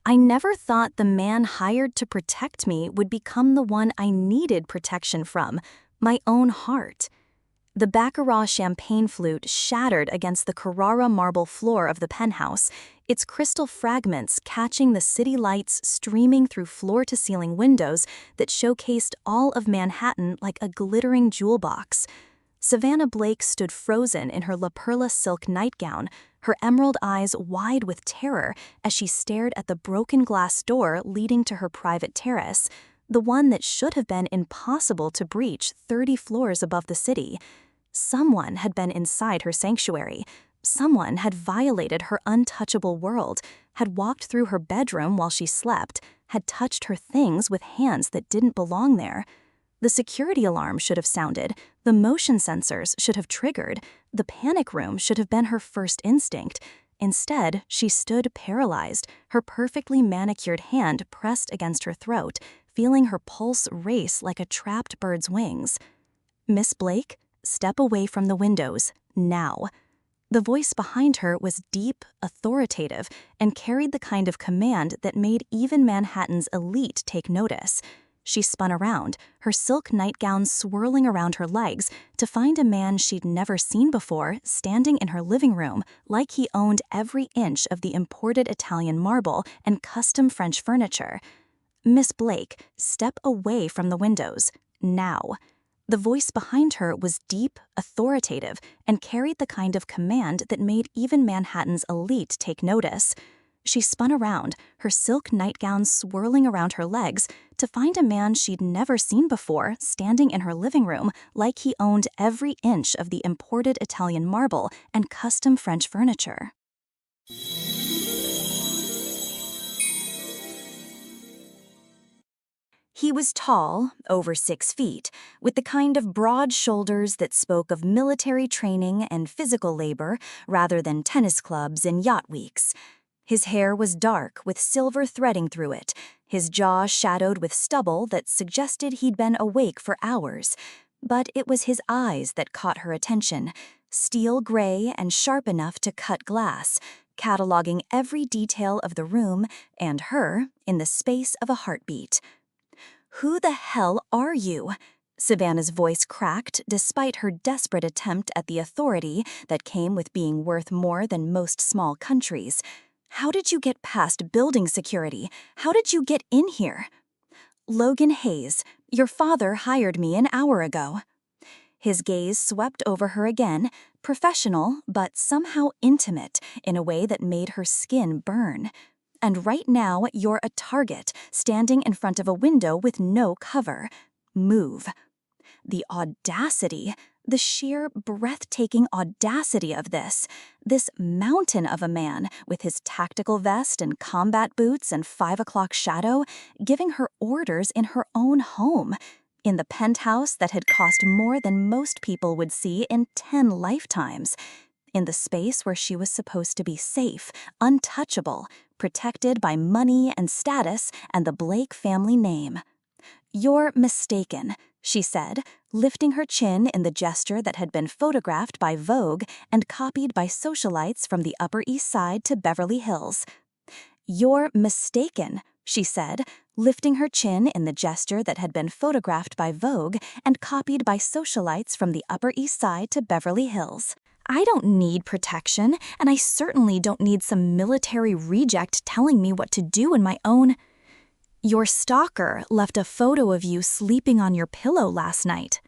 I never thought the man hired to protect me would become the one I needed protection from, my own heart. The Baccarat champagne flute shattered against the Carrara marble floor of the penthouse, its crystal fragments catching the city lights streaming through floor-to-ceiling windows that showcased all of Manhattan like a glittering jewel box. Savannah Blake stood frozen in her La Perla silk nightgown, her emerald eyes wide with terror as she stared at the broken glass door leading to her private terrace, the one that should have been impossible to breach 30 floors above the city. Someone had been inside her sanctuary. Someone had violated her untouchable world, had walked through her bedroom while she slept, had touched her things with hands that didn't belong there. The security alarm should have sounded, the motion sensors should have triggered, the panic room should have been her first instinct. Instead, she stood paralyzed, her perfectly manicured hand pressed against her throat, feeling her pulse race like a trapped bird's wings. "Miss Blake, step away from the windows, now." The voice behind her was deep, authoritative, and carried the kind of command that made even Manhattan's elite take notice. She spun around, her silk nightgown swirling around her legs, to find a man she'd never seen before standing in her living room like he owned every inch of the imported Italian marble and custom French furniture. "Miss Blake, step away from the windows, now." The voice behind her was deep, authoritative, and carried the kind of command that made even Manhattan's elite take notice. She spun around, her silk nightgown swirling around her legs, to find a man she'd never seen before standing in her living room like he owned every inch of the imported Italian marble and custom French furniture. He was tall, over 6 feet, with the kind of broad shoulders that spoke of military training and physical labor rather than tennis clubs and yacht weeks. His hair was dark with silver threading through it, his jaw shadowed with stubble that suggested he'd been awake for hours. But it was his eyes that caught her attention, steel gray and sharp enough to cut glass, cataloging every detail of the room and her in the space of a heartbeat. "Who the hell are you?" Savannah's voice cracked despite her desperate attempt at the authority that came with being worth more than most small countries. "How did you get past building security? How did you get in here?" "Logan Hayes. Your father hired me an hour ago." His gaze swept over her again, professional but somehow intimate in a way that made her skin burn. "And right now you're a target, standing in front of a window with no cover. Move." The audacity, the sheer breathtaking audacity of this mountain of a man with his tactical vest and combat boots and 5 o'clock shadow, giving her orders in her own home, in the penthouse that had cost more than most people would see in 10 lifetimes, in the space where she was supposed to be safe, untouchable, protected by money and status and the Blake family name. "You're mistaken," she said, lifting her chin in the gesture that had been photographed by Vogue and copied by socialites from the Upper East Side to Beverly Hills. "You're mistaken," she said, lifting her chin in the gesture that had been photographed by Vogue and copied by socialites from the Upper East Side to Beverly Hills. "I don't need protection, and I certainly don't need some military reject telling me what to do in my own—" "Your stalker left a photo of you sleeping on your pillow last night."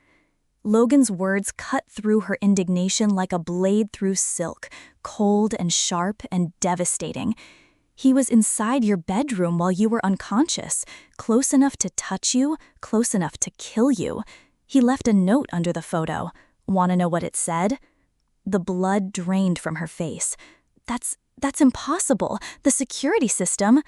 Logan's words cut through her indignation like a blade through silk, cold and sharp and devastating. "He was inside your bedroom while you were unconscious, close enough to touch you, close enough to kill you. He left a note under the photo. Want to know what it said?" The blood drained from her face. That's impossible. The security system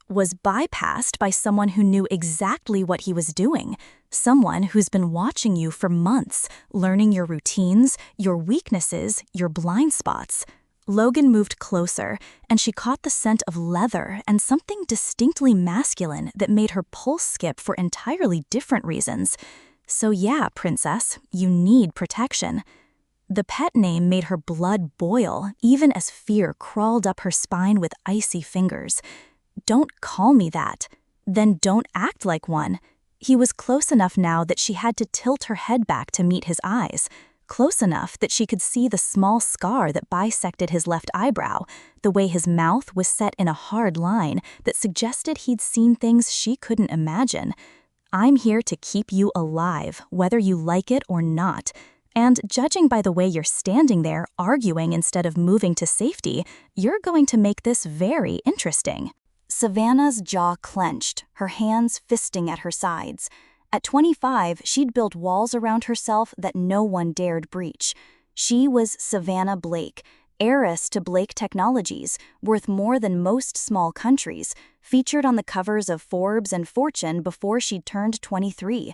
was bypassed by someone who knew exactly what he was doing. Someone who's been watching you for months, learning your routines, your weaknesses, your blind spots. Logan moved closer, and she caught the scent of leather and something distinctly masculine that made her pulse skip for entirely different reasons. "So yeah, princess, you need protection." The pet name made her blood boil, even as fear crawled up her spine with icy fingers. "Don't call me that. Then don't act like one." He was close enough now that she had to tilt her head back to meet his eyes, close enough that she could see the small scar that bisected his left eyebrow, the way his mouth was set in a hard line that suggested he'd seen things she couldn't imagine. "I'm here to keep you alive, whether you like it or not. And judging by the way you're standing there arguing instead of moving to safety, you're going to make this very interesting." Savannah's jaw clenched, her hands fisting at her sides. At 25, she'd built walls around herself that no one dared breach. She was Savannah Blake, heiress to Blake Technologies, worth more than most small countries, featured on the covers of Forbes and Fortune before she'd turned 23.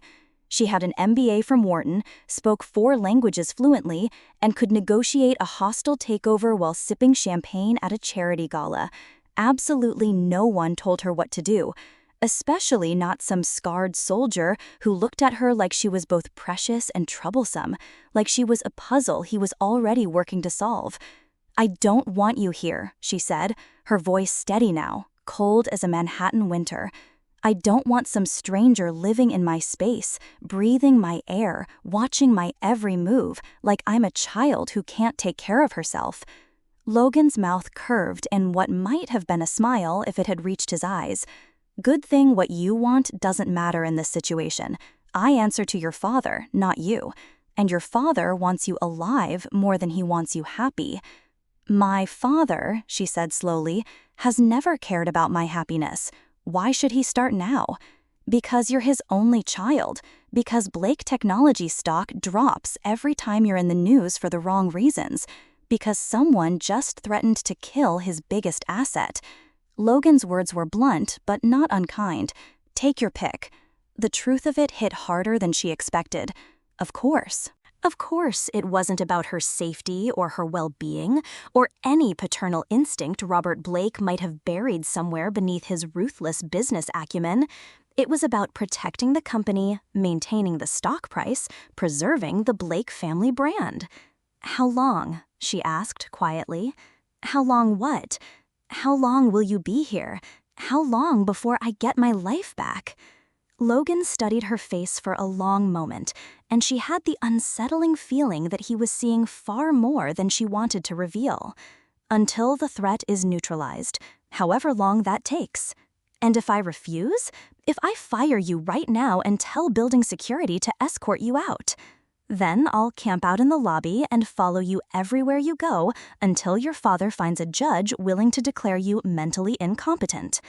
She had an MBA from Wharton, spoke 4 languages fluently, and could negotiate a hostile takeover while sipping champagne at a charity gala. Absolutely no one told her what to do, especially not some scarred soldier who looked at her like she was both precious and troublesome, like she was a puzzle he was already working to solve. "I don't want you here," she said, her voice steady now, cold as a Manhattan winter. "I don't want some stranger living in my space, breathing my air, watching my every move, like I'm a child who can't take care of herself." Logan's mouth curved in what might have been a smile if it had reached his eyes. "Good thing what you want doesn't matter in this situation. I answer to your father, not you. And your father wants you alive more than he wants you happy." "My father," she said slowly, "has never cared about my happiness. Why should he start now?" "Because you're his only child. Because Blake Technology stock drops every time you're in the news for the wrong reasons. Because someone just threatened to kill his biggest asset." Logan's words were blunt, but not unkind. "Take your pick." The truth of it hit harder than she expected. Of course. Of course it wasn't about her safety or her well-being, or any paternal instinct Robert Blake might have buried somewhere beneath his ruthless business acumen. It was about protecting the company, maintaining the stock price, preserving the Blake family brand. "How long?" she asked quietly. "How long what? How long will you be here? How long before I get my life back?" Logan studied her face for a long moment, and she had the unsettling feeling that he was seeing far more than she wanted to reveal. "Until the threat is neutralized, however long that takes." "And if I refuse? If I fire you right now and tell building security to escort you out?" "Then I'll camp out in the lobby and follow you everywhere you go until your father finds a judge willing to declare you mentally incompetent."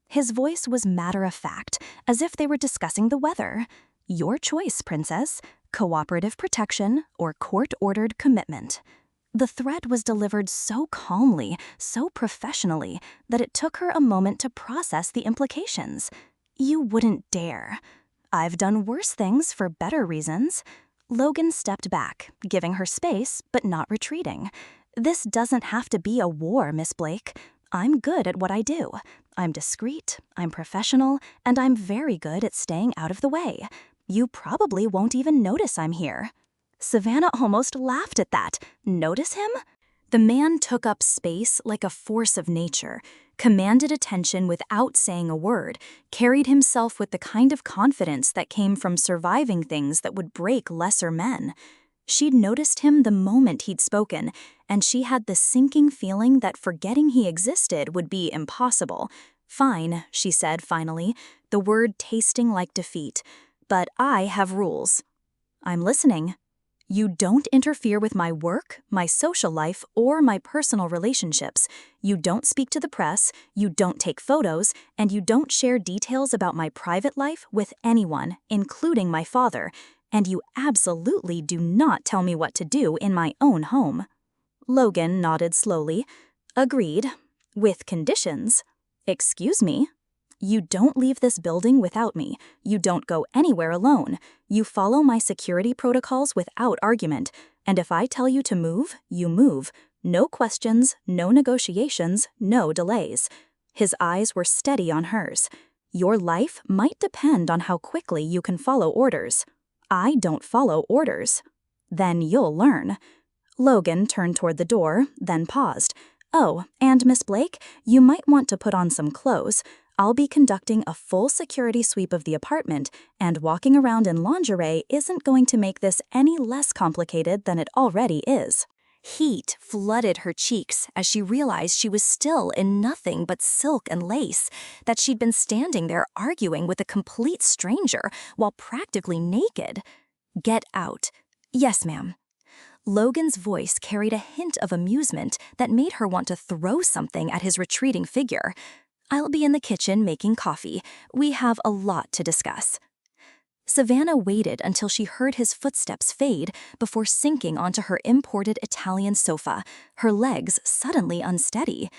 His voice was matter-of-fact, as if they were discussing the weather. "Your choice, princess. Cooperative protection or court-ordered commitment." The threat was delivered so calmly, so professionally, that it took her a moment to process the implications. "You wouldn't dare." "I've done worse things for better reasons." Logan stepped back, giving her space, but not retreating. "This doesn't have to be a war, Miss Blake. I'm good at what I do. I'm discreet, I'm professional, and I'm very good at staying out of the way. You probably won't even notice I'm here." Savannah almost laughed at that. Notice him? The man took up space like a force of nature, commanded attention without saying a word, carried himself with the kind of confidence that came from surviving things that would break lesser men. She'd noticed him the moment he'd spoken, and she had the sinking feeling that forgetting he existed would be impossible. "Fine," she said finally, the word tasting like defeat. "But I have rules." "I'm listening." "You don't interfere with my work, my social life, or my personal relationships. You don't speak to the press, you don't take photos, and you don't share details about my private life with anyone, including my father. And you absolutely do not tell me what to do in my own home." Logan nodded slowly. "Agreed. With conditions." "Excuse me?" "You don't leave this building without me. You don't go anywhere alone. You follow my security protocols without argument. And if I tell you to move, you move. No questions, no negotiations, no delays." His eyes were steady on hers. "Your life might depend on how quickly you can follow orders." "I don't follow orders." "Then you'll learn." Logan turned toward the door, then paused. Oh, and Miss Blake, you might want to put on some clothes. I'll be conducting a full security sweep of the apartment, and walking around in lingerie isn't going to make this any less complicated than it already is. Heat flooded her cheeks as she realized she was still in nothing but silk and lace, that she'd been standing there arguing with a complete stranger while practically naked. Get out. Yes, ma'am. Logan's voice carried a hint of amusement that made her want to throw something at his retreating figure. I'll be in the kitchen making coffee. We have a lot to discuss. Savannah waited until she heard his footsteps fade before sinking onto her imported Italian sofa, her legs suddenly unsteady.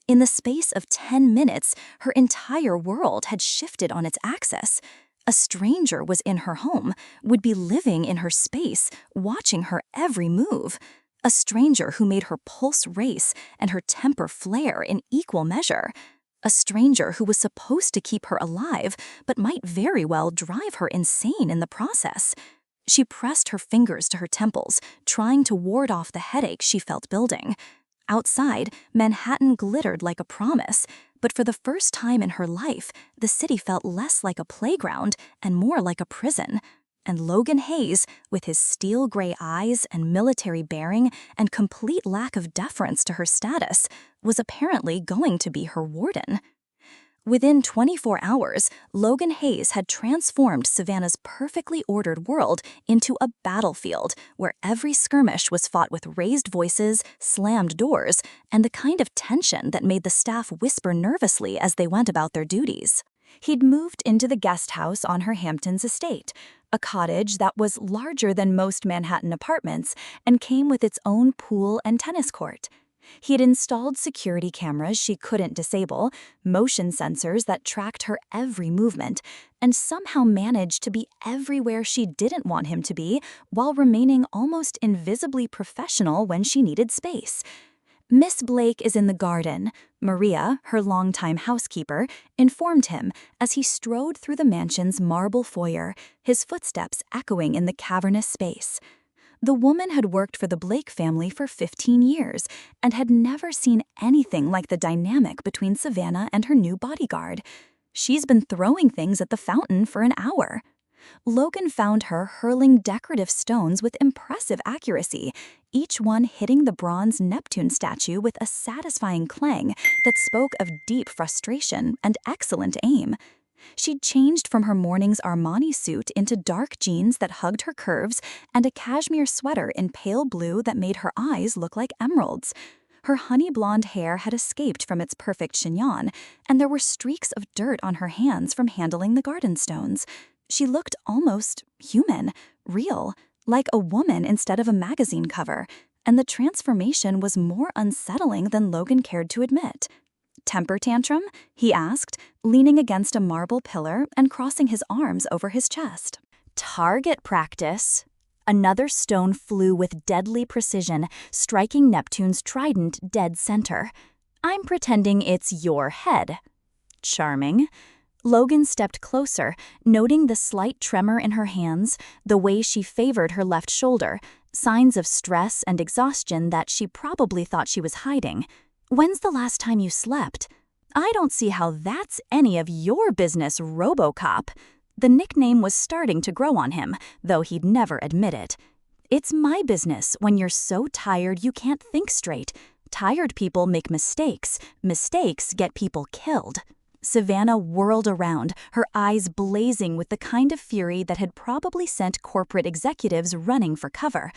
In the space of 10 minutes, her entire world had shifted on its axis. A stranger was in her home, would be living in her space, watching her every move. A stranger who made her pulse race and her temper flare in equal measure. A stranger who was supposed to keep her alive, but might very well drive her insane in the process. She pressed her fingers to her temples, trying to ward off the headache she felt building. Outside, Manhattan glittered like a promise, but for the first time in her life, the city felt less like a playground and more like a prison. And Logan Hayes, with his steel-gray eyes and military bearing and complete lack of deference to her status, was apparently going to be her warden. Within 24 hours, Logan Hayes had transformed Savannah's perfectly ordered world into a battlefield where every skirmish was fought with raised voices, slammed doors, and the kind of tension that made the staff whisper nervously as they went about their duties. He'd moved into the guest house on her Hamptons estate, a cottage that was larger than most Manhattan apartments and came with its own pool and tennis court. He had installed security cameras she couldn't disable, motion sensors that tracked her every movement, and somehow managed to be everywhere she didn't want him to be while remaining almost invisibly professional when she needed space. Miss Blake is in the garden, Maria, her longtime housekeeper, informed him as he strode through the mansion's marble foyer, his footsteps echoing in the cavernous space. The woman had worked for the Blake family for 15 years and had never seen anything like the dynamic between Savannah and her new bodyguard. She's been throwing things at the fountain for an hour. Logan found her hurling decorative stones with impressive accuracy, each one hitting the bronze Neptune statue with a satisfying clang that spoke of deep frustration and excellent aim. She'd changed from her morning's Armani suit into dark jeans that hugged her curves and a cashmere sweater in pale blue that made her eyes look like emeralds. Her honey blonde hair had escaped from its perfect chignon, and there were streaks of dirt on her hands from handling the garden stones. She looked almost human, real, like a woman instead of a magazine cover, and the transformation was more unsettling than Logan cared to admit. "Temper tantrum?" he asked, leaning against a marble pillar and crossing his arms over his chest. "Target practice." Another stone flew with deadly precision, striking Neptune's trident dead center. "I'm pretending it's your head." "Charming." Logan stepped closer, noting the slight tremor in her hands, the way she favored her left shoulder, signs of stress and exhaustion that she probably thought she was hiding. "When's the last time you slept?" "I don't see how that's any of your business, RoboCop." The nickname was starting to grow on him, though he'd never admit it. "It's my business when you're so tired you can't think straight. Tired people make mistakes. Mistakes get people killed." Savannah whirled around, her eyes blazing with the kind of fury that had probably sent corporate executives running for cover.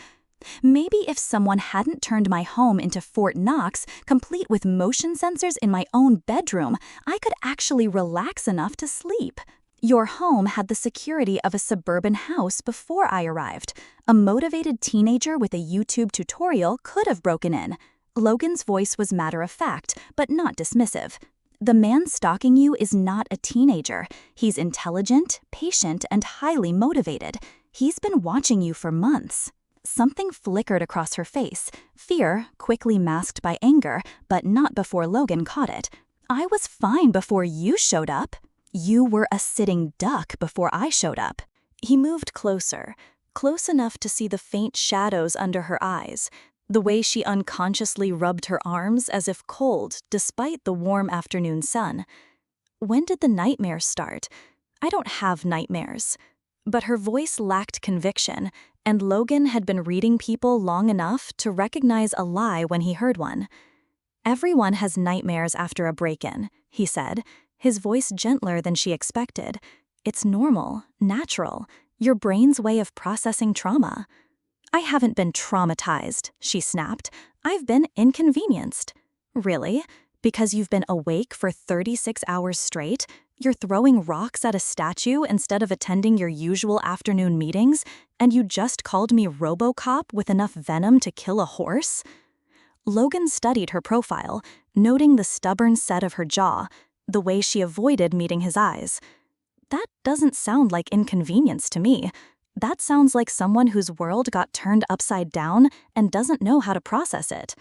"Maybe if someone hadn't turned my home into Fort Knox, complete with motion sensors in my own bedroom, I could actually relax enough to sleep. Your home had the security of a suburban house before I arrived. A motivated teenager with a YouTube tutorial could have broken in." Logan's voice was matter-of-fact, but not dismissive. "The man stalking you is not a teenager. He's intelligent, patient, and highly motivated. He's been watching you for months." Something flickered across her face, fear quickly masked by anger, but not before Logan caught it. "I was fine before you showed up." "You were a sitting duck before I showed up." He moved closer, close enough to see the faint shadows under her eyes, The way she unconsciously rubbed her arms as if cold despite the warm afternoon sun. When did the nightmares start? I don't have nightmares. But her voice lacked conviction, and Logan had been reading people long enough to recognize a lie when he heard one. Everyone has nightmares after a break-in, he said, his voice gentler than she expected. It's normal, natural, your brain's way of processing trauma. I haven't been traumatized, she snapped. I've been inconvenienced. Really? Because you've been awake for 36 hours straight? You're throwing rocks at a statue instead of attending your usual afternoon meetings, and you just called me RoboCop with enough venom to kill a horse? Logan studied her profile, noting the stubborn set of her jaw, the way she avoided meeting his eyes. That doesn't sound like inconvenience to me. That sounds like someone whose world got turned upside down and doesn't know how to process it.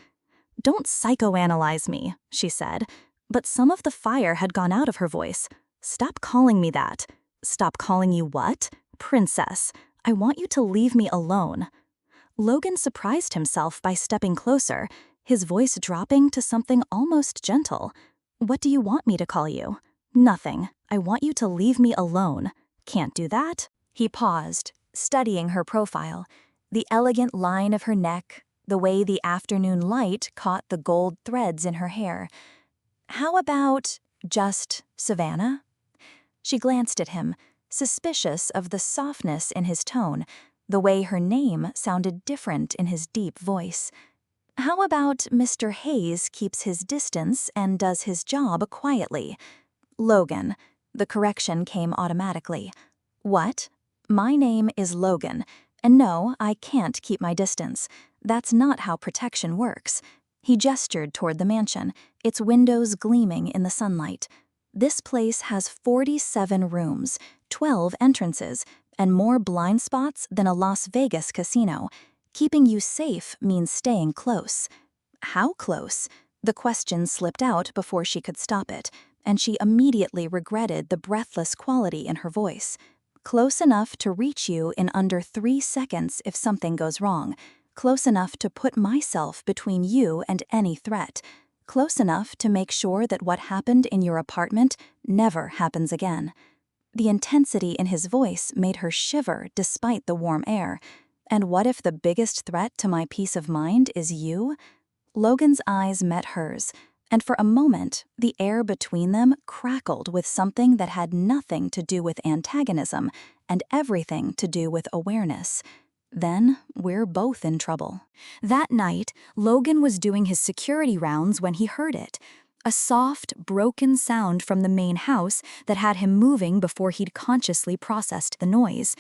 Don't psychoanalyze me, she said, but some of the fire had gone out of her voice. Stop calling me that. Stop calling you what? Princess. I want you to leave me alone. Logan surprised himself by stepping closer, his voice dropping to something almost gentle. What do you want me to call you? Nothing. I want you to leave me alone. Can't do that? He paused, studying her profile, the elegant line of her neck, the way the afternoon light caught the gold threads in her hair. How about just Savannah? She glanced at him, suspicious of the softness in his tone, the way her name sounded different in his deep voice. How about Mr. Hayes keeps his distance and does his job quietly? Logan. The correction came automatically. What? My name is Logan, and no, I can't keep my distance. That's not how protection works. He gestured toward the mansion, its windows gleaming in the sunlight. This place has 47 rooms, 12 entrances, and more blind spots than a Las Vegas casino. Keeping you safe means staying close. How close? The question slipped out before she could stop it, and she immediately regretted the breathless quality in her voice. Close enough to reach you in under 3 seconds if something goes wrong. Close enough to put myself between you and any threat. Close enough to make sure that what happened in your apartment never happens again. The intensity in his voice made her shiver despite the warm air. And what if the biggest threat to my peace of mind is you? Logan's eyes met hers, and for a moment, the air between them crackled with something that had nothing to do with antagonism and everything to do with awareness. Then we're both in trouble. That night, Logan was doing his security rounds when he heard it. A soft, broken sound from the main house that had him moving before he'd consciously processed the noise.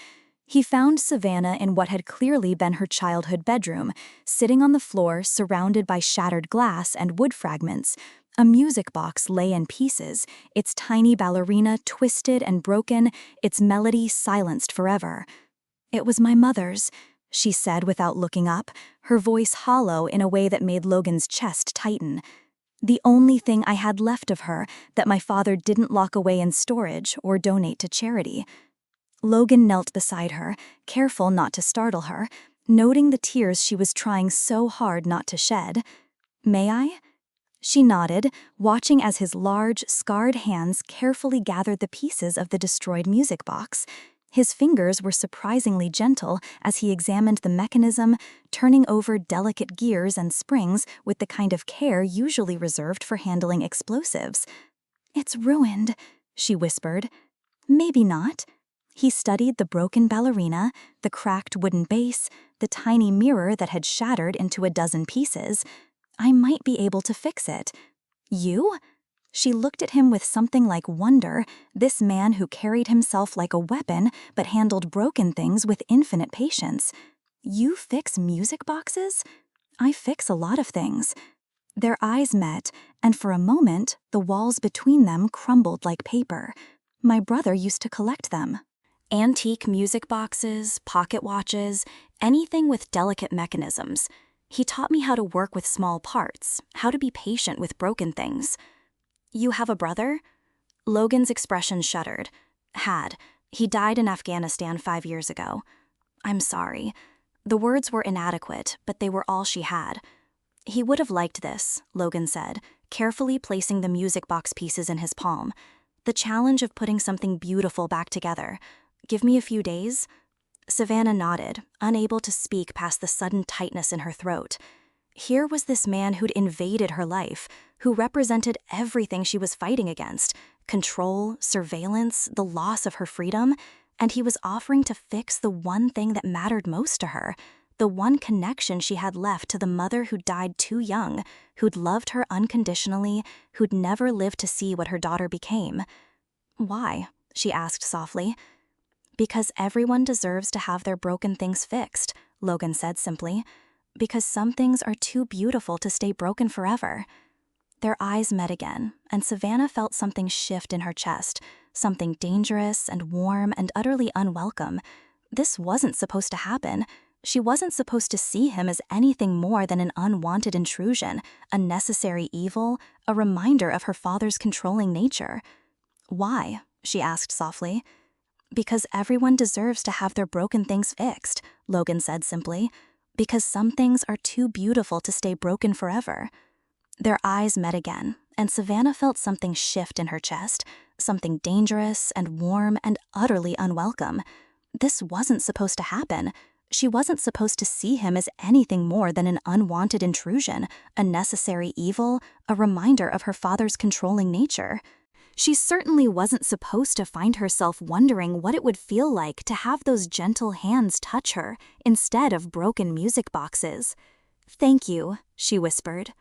He found Savannah in what had clearly been her childhood bedroom, sitting on the floor surrounded by shattered glass and wood fragments. A music box lay in pieces, its tiny ballerina twisted and broken, its melody silenced forever. It was my mother's, she said without looking up, her voice hollow in a way that made Logan's chest tighten. The only thing I had left of her that my father didn't lock away in storage or donate to charity. Logan knelt beside her, careful not to startle her, noting the tears she was trying so hard not to shed. May I? She nodded, watching as his large, scarred hands carefully gathered the pieces of the destroyed music box. His fingers were surprisingly gentle as he examined the mechanism, turning over delicate gears and springs with the kind of care usually reserved for handling explosives. It's ruined, she whispered. Maybe not. He studied the broken ballerina, the cracked wooden base, the tiny mirror that had shattered into a dozen pieces. I might be able to fix it. You? She looked at him with something like wonder, this man who carried himself like a weapon but handled broken things with infinite patience. You fix music boxes? I fix a lot of things. Their eyes met, and for a moment, the walls between them crumbled like paper. My brother used to collect them. Antique music boxes, pocket watches, anything with delicate mechanisms. He taught me how to work with small parts, how to be patient with broken things. You have a brother? Logan's expression shuddered. Had. He died in Afghanistan 5 years ago. I'm sorry. The words were inadequate, but they were all she had. He would have liked this, Logan said, carefully placing the music box pieces in his palm. The challenge of putting something beautiful back together. Give me a few days? Savannah nodded, unable to speak past the sudden tightness in her throat. Here was this man who'd invaded her life, who represented everything she was fighting against: control, surveillance, the loss of her freedom, and he was offering to fix the one thing that mattered most to her, the one connection she had left to the mother who died too young, who'd loved her unconditionally, who'd never lived to see what her daughter became. Why? She asked softly. Because everyone deserves to have their broken things fixed, Logan said simply. Because some things are too beautiful to stay broken forever. Their eyes met again, and Savannah felt something shift in her chest, something dangerous and warm and utterly unwelcome. This wasn't supposed to happen. She wasn't supposed to see him as anything more than an unwanted intrusion, a necessary evil, a reminder of her father's controlling nature. Why? She asked softly. Because everyone deserves to have their broken things fixed, Logan said simply. Because some things are too beautiful to stay broken forever. Their eyes met again, and Savannah felt something shift in her chest, something dangerous and warm and utterly unwelcome. This wasn't supposed to happen. She wasn't supposed to see him as anything more than an unwanted intrusion, a necessary evil, a reminder of her father's controlling nature. She certainly wasn't supposed to find herself wondering what it would feel like to have those gentle hands touch her instead of broken music boxes. "Thank you," she whispered.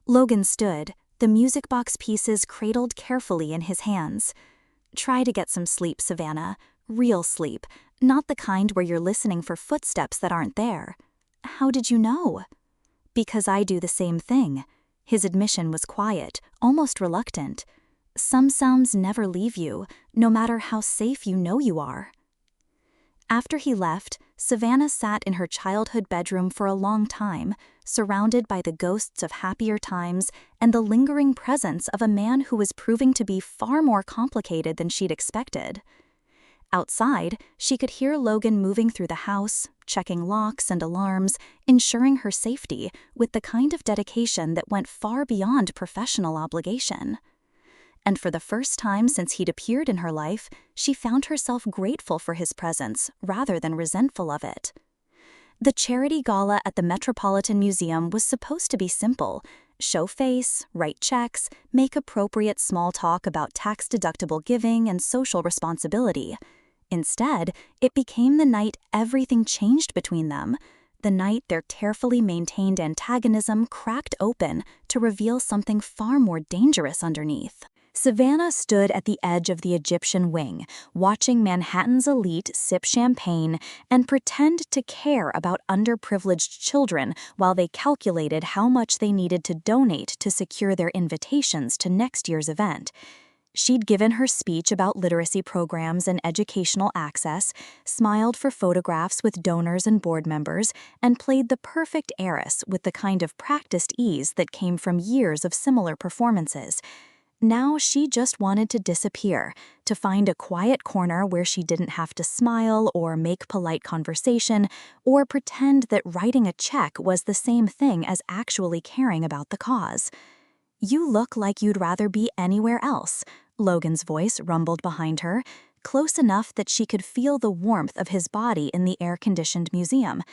Logan stood, the music box pieces cradled carefully in his hands. "Try to get some sleep, Savannah. Real sleep, not the kind where you're listening for footsteps that aren't there." "How did you know?" "Because I do the same thing." His admission was quiet, almost reluctant. Some sounds never leave you, no matter how safe you know you are. After he left, Savannah sat in her childhood bedroom for a long time, surrounded by the ghosts of happier times and the lingering presence of a man who was proving to be far more complicated than she'd expected. Outside, she could hear Logan moving through the house, checking locks and alarms, ensuring her safety with the kind of dedication that went far beyond professional obligation. And for the first time since he'd appeared in her life, she found herself grateful for his presence rather than resentful of it. The charity gala at the Metropolitan Museum was supposed to be simple: show face, write checks, make appropriate small talk about tax-deductible giving and social responsibility. Instead, it became the night everything changed between them, the night their carefully maintained antagonism cracked open to reveal something far more dangerous underneath. Savannah stood at the edge of the Egyptian wing, watching Manhattan's elite sip champagne and pretend to care about underprivileged children while they calculated how much they needed to donate to secure their invitations to next year's event. She'd given her speech about literacy programs and educational access, smiled for photographs with donors and board members, and played the perfect heiress with the kind of practiced ease that came from years of similar performances. Now she just wanted to disappear, to find a quiet corner where she didn't have to smile or make polite conversation or pretend that writing a check was the same thing as actually caring about the cause. "You look like you'd rather be anywhere else," Logan's voice rumbled behind her, close enough that she could feel the warmth of his body in the air-conditioned museum.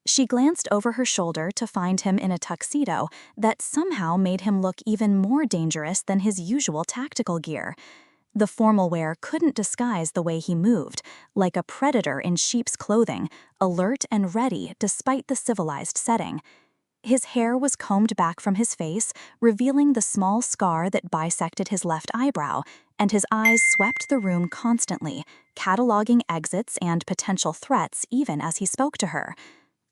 She glanced over her shoulder to find him in a tuxedo that somehow made him look even more dangerous than his usual tactical gear. The formal wear couldn't disguise the way he moved, like a predator in sheep's clothing, alert and ready despite the civilized setting. His hair was combed back from his face, revealing the small scar that bisected his left eyebrow, and his eyes swept the room constantly, cataloging exits and potential threats even as he spoke to her.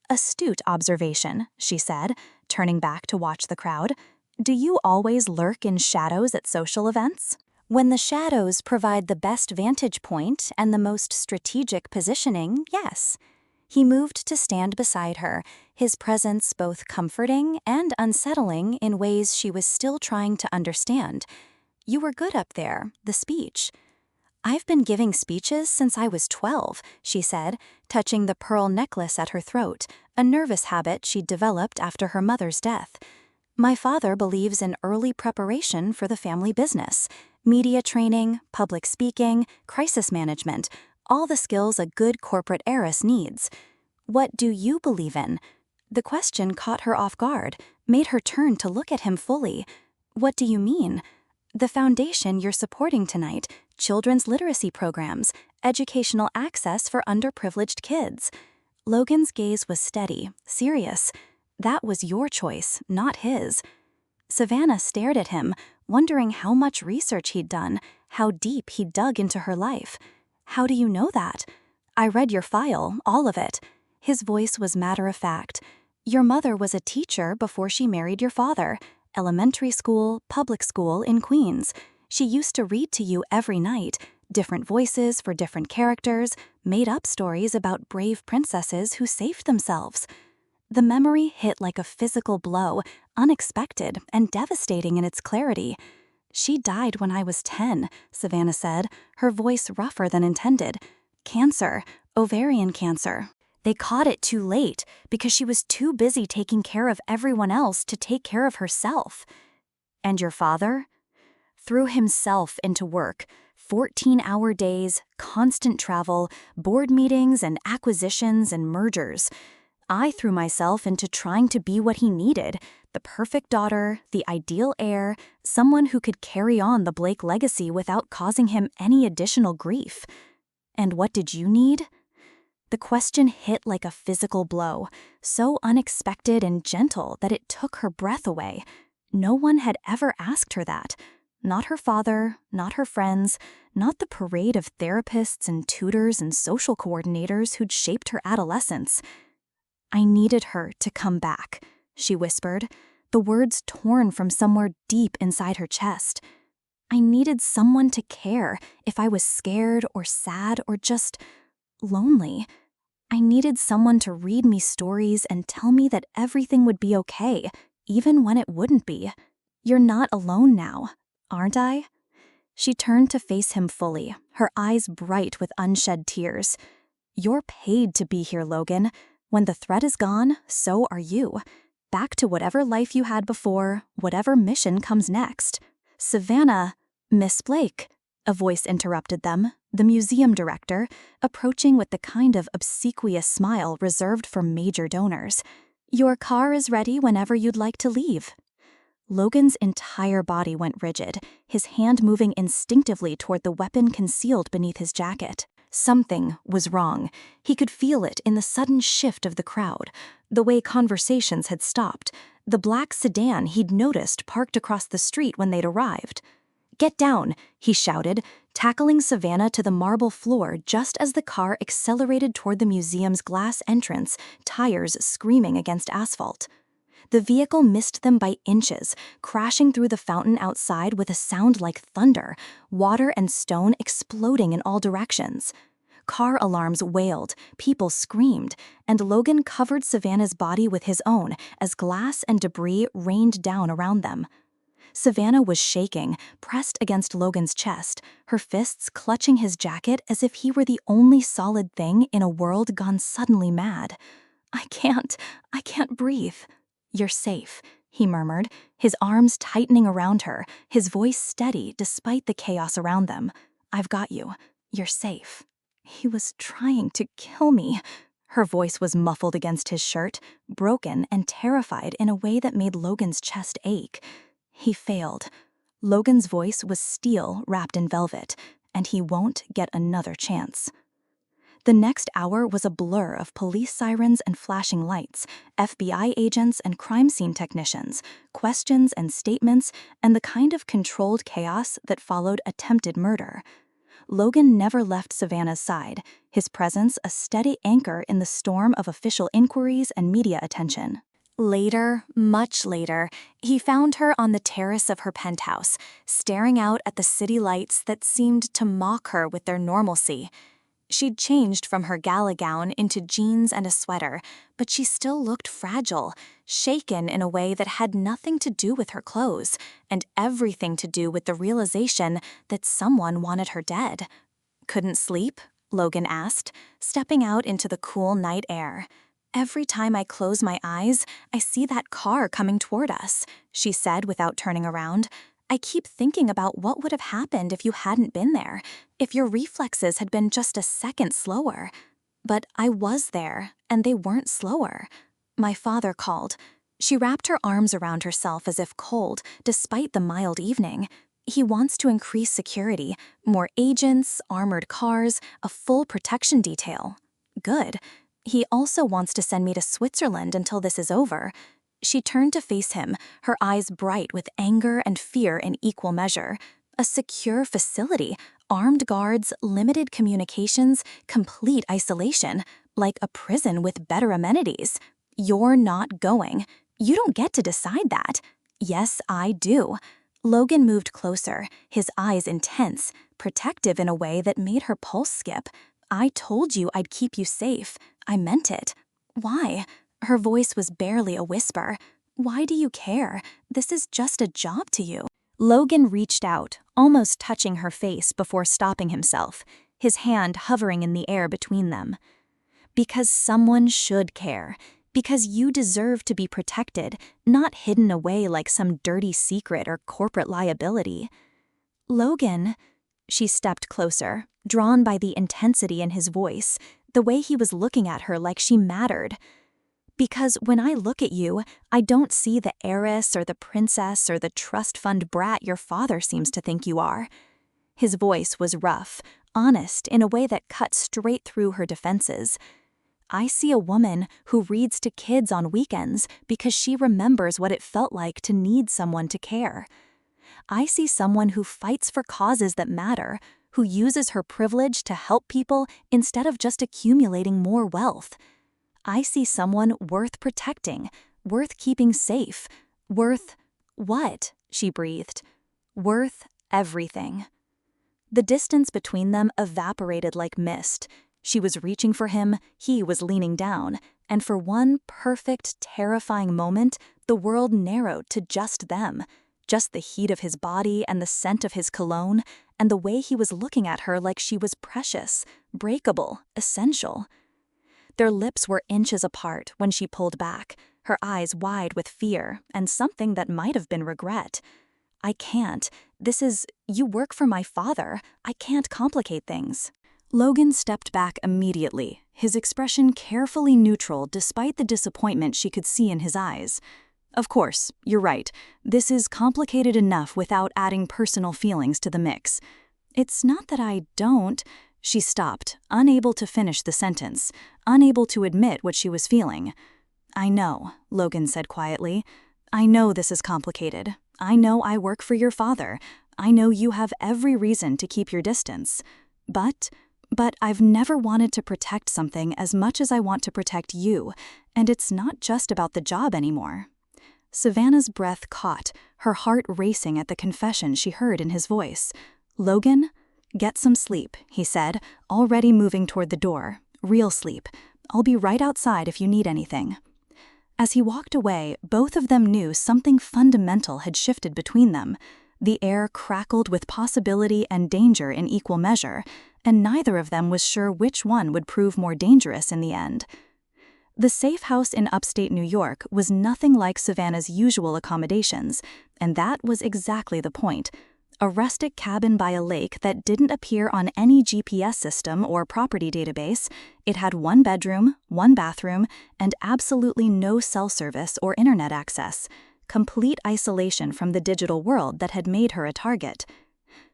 "Astute observation," she said, turning back to watch the crowd. "Do you always lurk in shadows at social events?" "When the shadows provide the best vantage point and the most strategic positioning, yes." He moved to stand beside her, his presence both comforting and unsettling in ways she was still trying to understand. "You were good up there, the speech." "I've been giving speeches since I was 12, she said, touching the pearl necklace at her throat, a nervous habit she'd developed after her mother's death. "My father believes in early preparation for the family business. Media training, public speaking, crisis management, all the skills a good corporate heiress needs. What do you believe in?" The question caught her off guard, made her turn to look at him fully. "What do you mean?" "The foundation you're supporting tonight, children's literacy programs, educational access for underprivileged kids." Logan's gaze was steady, serious. That was your choice, not his. Savannah stared at him, wondering how much research he'd done, how deep he'd dug into her life. "How do you know that?" "I read your file, all of it." His voice was matter-of-fact. "Your mother was a teacher before she married your father. Elementary school, public school in Queens. She used to read to you every night, different voices for different characters, made up stories about brave princesses who saved themselves." The memory hit like a physical blow, unexpected and devastating in its clarity. "She died when I was 10, Savannah said, her voice rougher than intended. "Cancer, ovarian cancer. They caught it too late because she was too busy taking care of everyone else to take care of herself." "And your father?" "Threw himself into work. 14-hour days, constant travel, board meetings and acquisitions and mergers. I threw myself into trying to be what he needed, the perfect daughter, the ideal heir, someone who could carry on the Blake legacy without causing him any additional grief." "And what did you need?" The question hit like a physical blow, so unexpected and gentle that it took her breath away. No one had ever asked her that. Not her father, not her friends, not the parade of therapists and tutors and social coordinators who'd shaped her adolescence. "I needed her to come back," she whispered, the words torn from somewhere deep inside her chest. "I needed someone to care if I was scared or sad or just lonely. I needed someone to read me stories and tell me that everything would be okay, even when it wouldn't be. You're not alone now, aren't I?" She turned to face him fully, her eyes bright with unshed tears. "You're paid to be here, Logan. When the threat is gone, so are you. Back to whatever life you had before, whatever mission comes next." "Savannah..." "Miss Blake," a voice interrupted them, the museum director, approaching with the kind of obsequious smile reserved for major donors. "Your car is ready whenever you'd like to leave." Logan's entire body went rigid, his hand moving instinctively toward the weapon concealed beneath his jacket. Something was wrong. He could feel it in the sudden shift of the crowd, the way conversations had stopped, the black sedan he'd noticed parked across the street when they'd arrived. "Get down," he shouted, tackling Savannah to the marble floor just as the car accelerated toward the museum's glass entrance, tires screaming against asphalt. The vehicle missed them by inches, crashing through the fountain outside with a sound like thunder, water and stone exploding in all directions. Car alarms wailed, people screamed, and Logan covered Savannah's body with his own as glass and debris rained down around them. Savannah was shaking, pressed against Logan's chest, her fists clutching his jacket as if he were the only solid thing in a world gone suddenly mad. I can't breathe." "You're safe," he murmured, his arms tightening around her, his voice steady despite the chaos around them. "I've got you. You're safe." "He was trying to kill me." Her voice was muffled against his shirt, broken and terrified in a way that made Logan's chest ache. "He failed." Logan's voice was steel wrapped in velvet, and he won't get another chance. The next hour was a blur of police sirens and flashing lights, FBI agents and crime scene technicians, questions and statements, and the kind of controlled chaos that followed attempted murder. Logan never left Savannah's side, his presence a steady anchor in the storm of official inquiries and media attention. Later, much later, he found her on the terrace of her penthouse, staring out at the city lights that seemed to mock her with their normalcy. She'd changed from her gala gown into jeans and a sweater, but she still looked fragile, shaken in a way that had nothing to do with her clothes, and everything to do with the realization that someone wanted her dead. couldn't sleep?" Logan asked, stepping out into the cool night air. "Every time I close my eyes, I see that car coming toward us," she said without turning around. "I keep thinking about what would have happened if you hadn't been there, if your reflexes had been just a second slower. But I was there, and they weren't slower. My father called." She wrapped her arms around herself as if cold, despite the mild evening. "He wants to increase security, more agents, armored cars, a full protection detail." "Good. He also wants to send me to Switzerland until this is over." She turned to face him, her eyes bright with anger and fear in equal measure. A secure facility, armed guards, limited communications, complete isolation, like a prison with better amenities. "You're not going. You don't get to decide that." "Yes, I do." Logan moved closer, his eyes intense, protective in a way that made her pulse skip. "I told you I'd keep you safe. I meant it." "Why?" Her voice was barely a whisper. "Why do you care? This is just a job to you." Logan reached out, almost touching her face before stopping himself, his hand hovering in the air between them. "Because someone should care. Because you deserve to be protected, not hidden away like some dirty secret or corporate liability." "Logan," she stepped closer, drawn by the intensity in his voice, the way he was looking at her like she mattered. "Because when I look at you, I don't see the heiress or the princess or the trust fund brat your father seems to think you are." His voice was rough, honest in a way that cut straight through her defenses. "I see a woman who reads to kids on weekends because she remembers what it felt like to need someone to care. I see someone who fights for causes that matter, who uses her privilege to help people instead of just accumulating more wealth. I see someone worth protecting, worth keeping safe, worth—" "What?" she breathed. "Worth everything." The distance between them evaporated like mist. She was reaching for him, he was leaning down, and for one perfect, terrifying moment, the world narrowed to just them. Just the heat of his body and the scent of his cologne, and the way he was looking at her like she was precious, breakable, essential. Their lips were inches apart when she pulled back, her eyes wide with fear and something that might have been regret. "I can't. You work for my father. I can't complicate things." Logan stepped back immediately, his expression carefully neutral despite the disappointment she could see in his eyes. "Of course, you're right. This is complicated enough without adding personal feelings to the mix." "It's not that I don't—" She stopped, unable to finish the sentence, unable to admit what she was feeling. "I know," Logan said quietly. "I know this is complicated. I know I work for your father. I know you have every reason to keep your distance. But I've never wanted to protect something as much as I want to protect you, and it's not just about the job anymore." Savannah's breath caught, her heart racing at the confession she heard in his voice. "Logan, get some sleep," he said, already moving toward the door. "Real sleep. I'll be right outside if you need anything." As he walked away, both of them knew something fundamental had shifted between them. The air crackled with possibility and danger in equal measure, and neither of them was sure which one would prove more dangerous in the end. The safe house in upstate New York was nothing like Savannah's usual accommodations, and that was exactly the point. A rustic cabin by a lake that didn't appear on any GPS system or property database. It had one bedroom, one bathroom, and absolutely no cell service or internet access. Complete isolation from the digital world that had made her a target.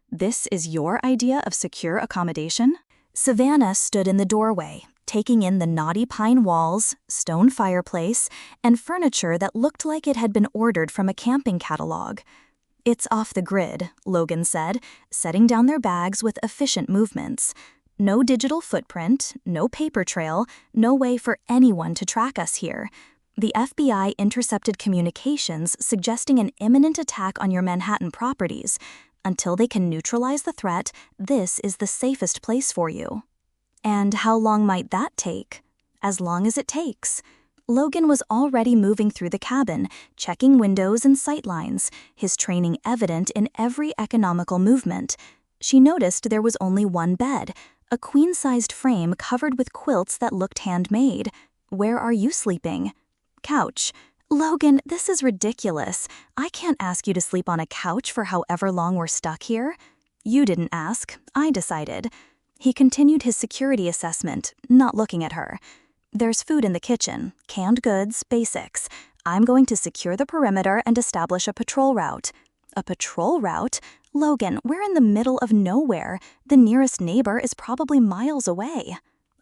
"This is your idea of secure accommodation?" Savannah stood in the doorway, taking in the knotty pine walls, stone fireplace, and furniture that looked like it had been ordered from a camping catalog. "It's off the grid," Logan said, setting down their bags with efficient movements. "No digital footprint, no paper trail, no way for anyone to track us here. The FBI intercepted communications suggesting an imminent attack on your Manhattan properties. Until they can neutralize the threat, this is the safest place for you." "And how long might that take?" "As long as it takes." Logan was already moving through the cabin, checking windows and sightlines, his training evident in every economical movement. She noticed there was only one bed, a queen-sized frame covered with quilts that looked handmade. "Where are you sleeping?" "Couch." "Logan, this is ridiculous. I can't ask you to sleep on a couch for however long we're stuck here." "You didn't ask. I decided." He continued his security assessment, not looking at her. "There's food in the kitchen, canned goods, basics. I'm going to secure the perimeter and establish a patrol route." "A patrol route? Logan, we're in the middle of nowhere. The nearest neighbor is probably miles away."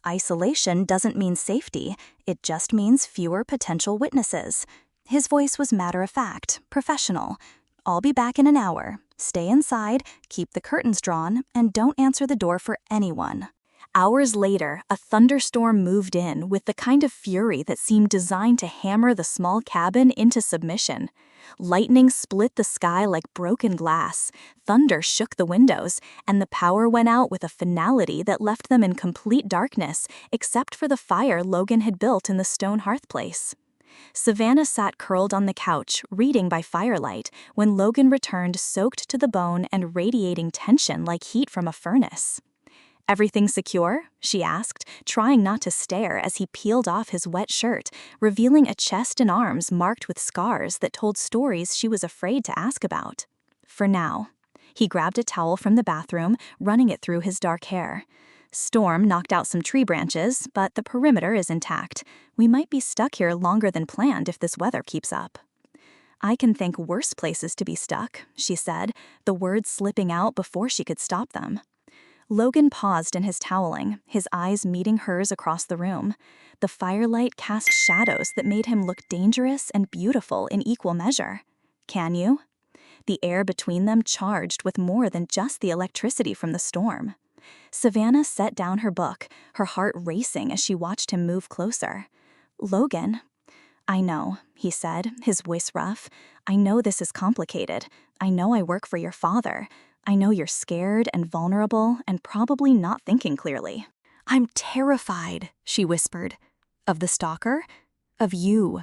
"Isolation doesn't mean safety. It just means fewer potential witnesses." His voice was matter-of-fact, professional. "I'll be back in an hour. Stay inside, keep the curtains drawn, and don't answer the door for anyone." Hours later, a thunderstorm moved in with the kind of fury that seemed designed to hammer the small cabin into submission. Lightning split the sky like broken glass, thunder shook the windows, and the power went out with a finality that left them in complete darkness, except for the fire Logan had built in the stone hearthplace. Savannah sat curled on the couch, reading by firelight, when Logan returned soaked to the bone and radiating tension like heat from a furnace. "Everything secure?" she asked, trying not to stare as he peeled off his wet shirt, revealing a chest and arms marked with scars that told stories she was afraid to ask about. "For now." He grabbed a towel from the bathroom, running it through his dark hair. "Storm knocked out some tree branches, but the perimeter is intact. We might be stuck here longer than planned if this weather keeps up." "I can think worse places to be stuck," she said, the words slipping out before she could stop them. Logan paused in his toweling, his eyes meeting hers across the room. The firelight cast shadows that made him look dangerous and beautiful in equal measure. "Can you?" The air between them charged with more than just the electricity from the storm. Savannah set down her book, her heart racing as she watched him move closer. "Logan." "I know," he said, his voice rough. "I know this is complicated. I know I work for your father. I know you're scared and vulnerable and probably not thinking clearly." "I'm terrified," she whispered. "Of the stalker? Of you."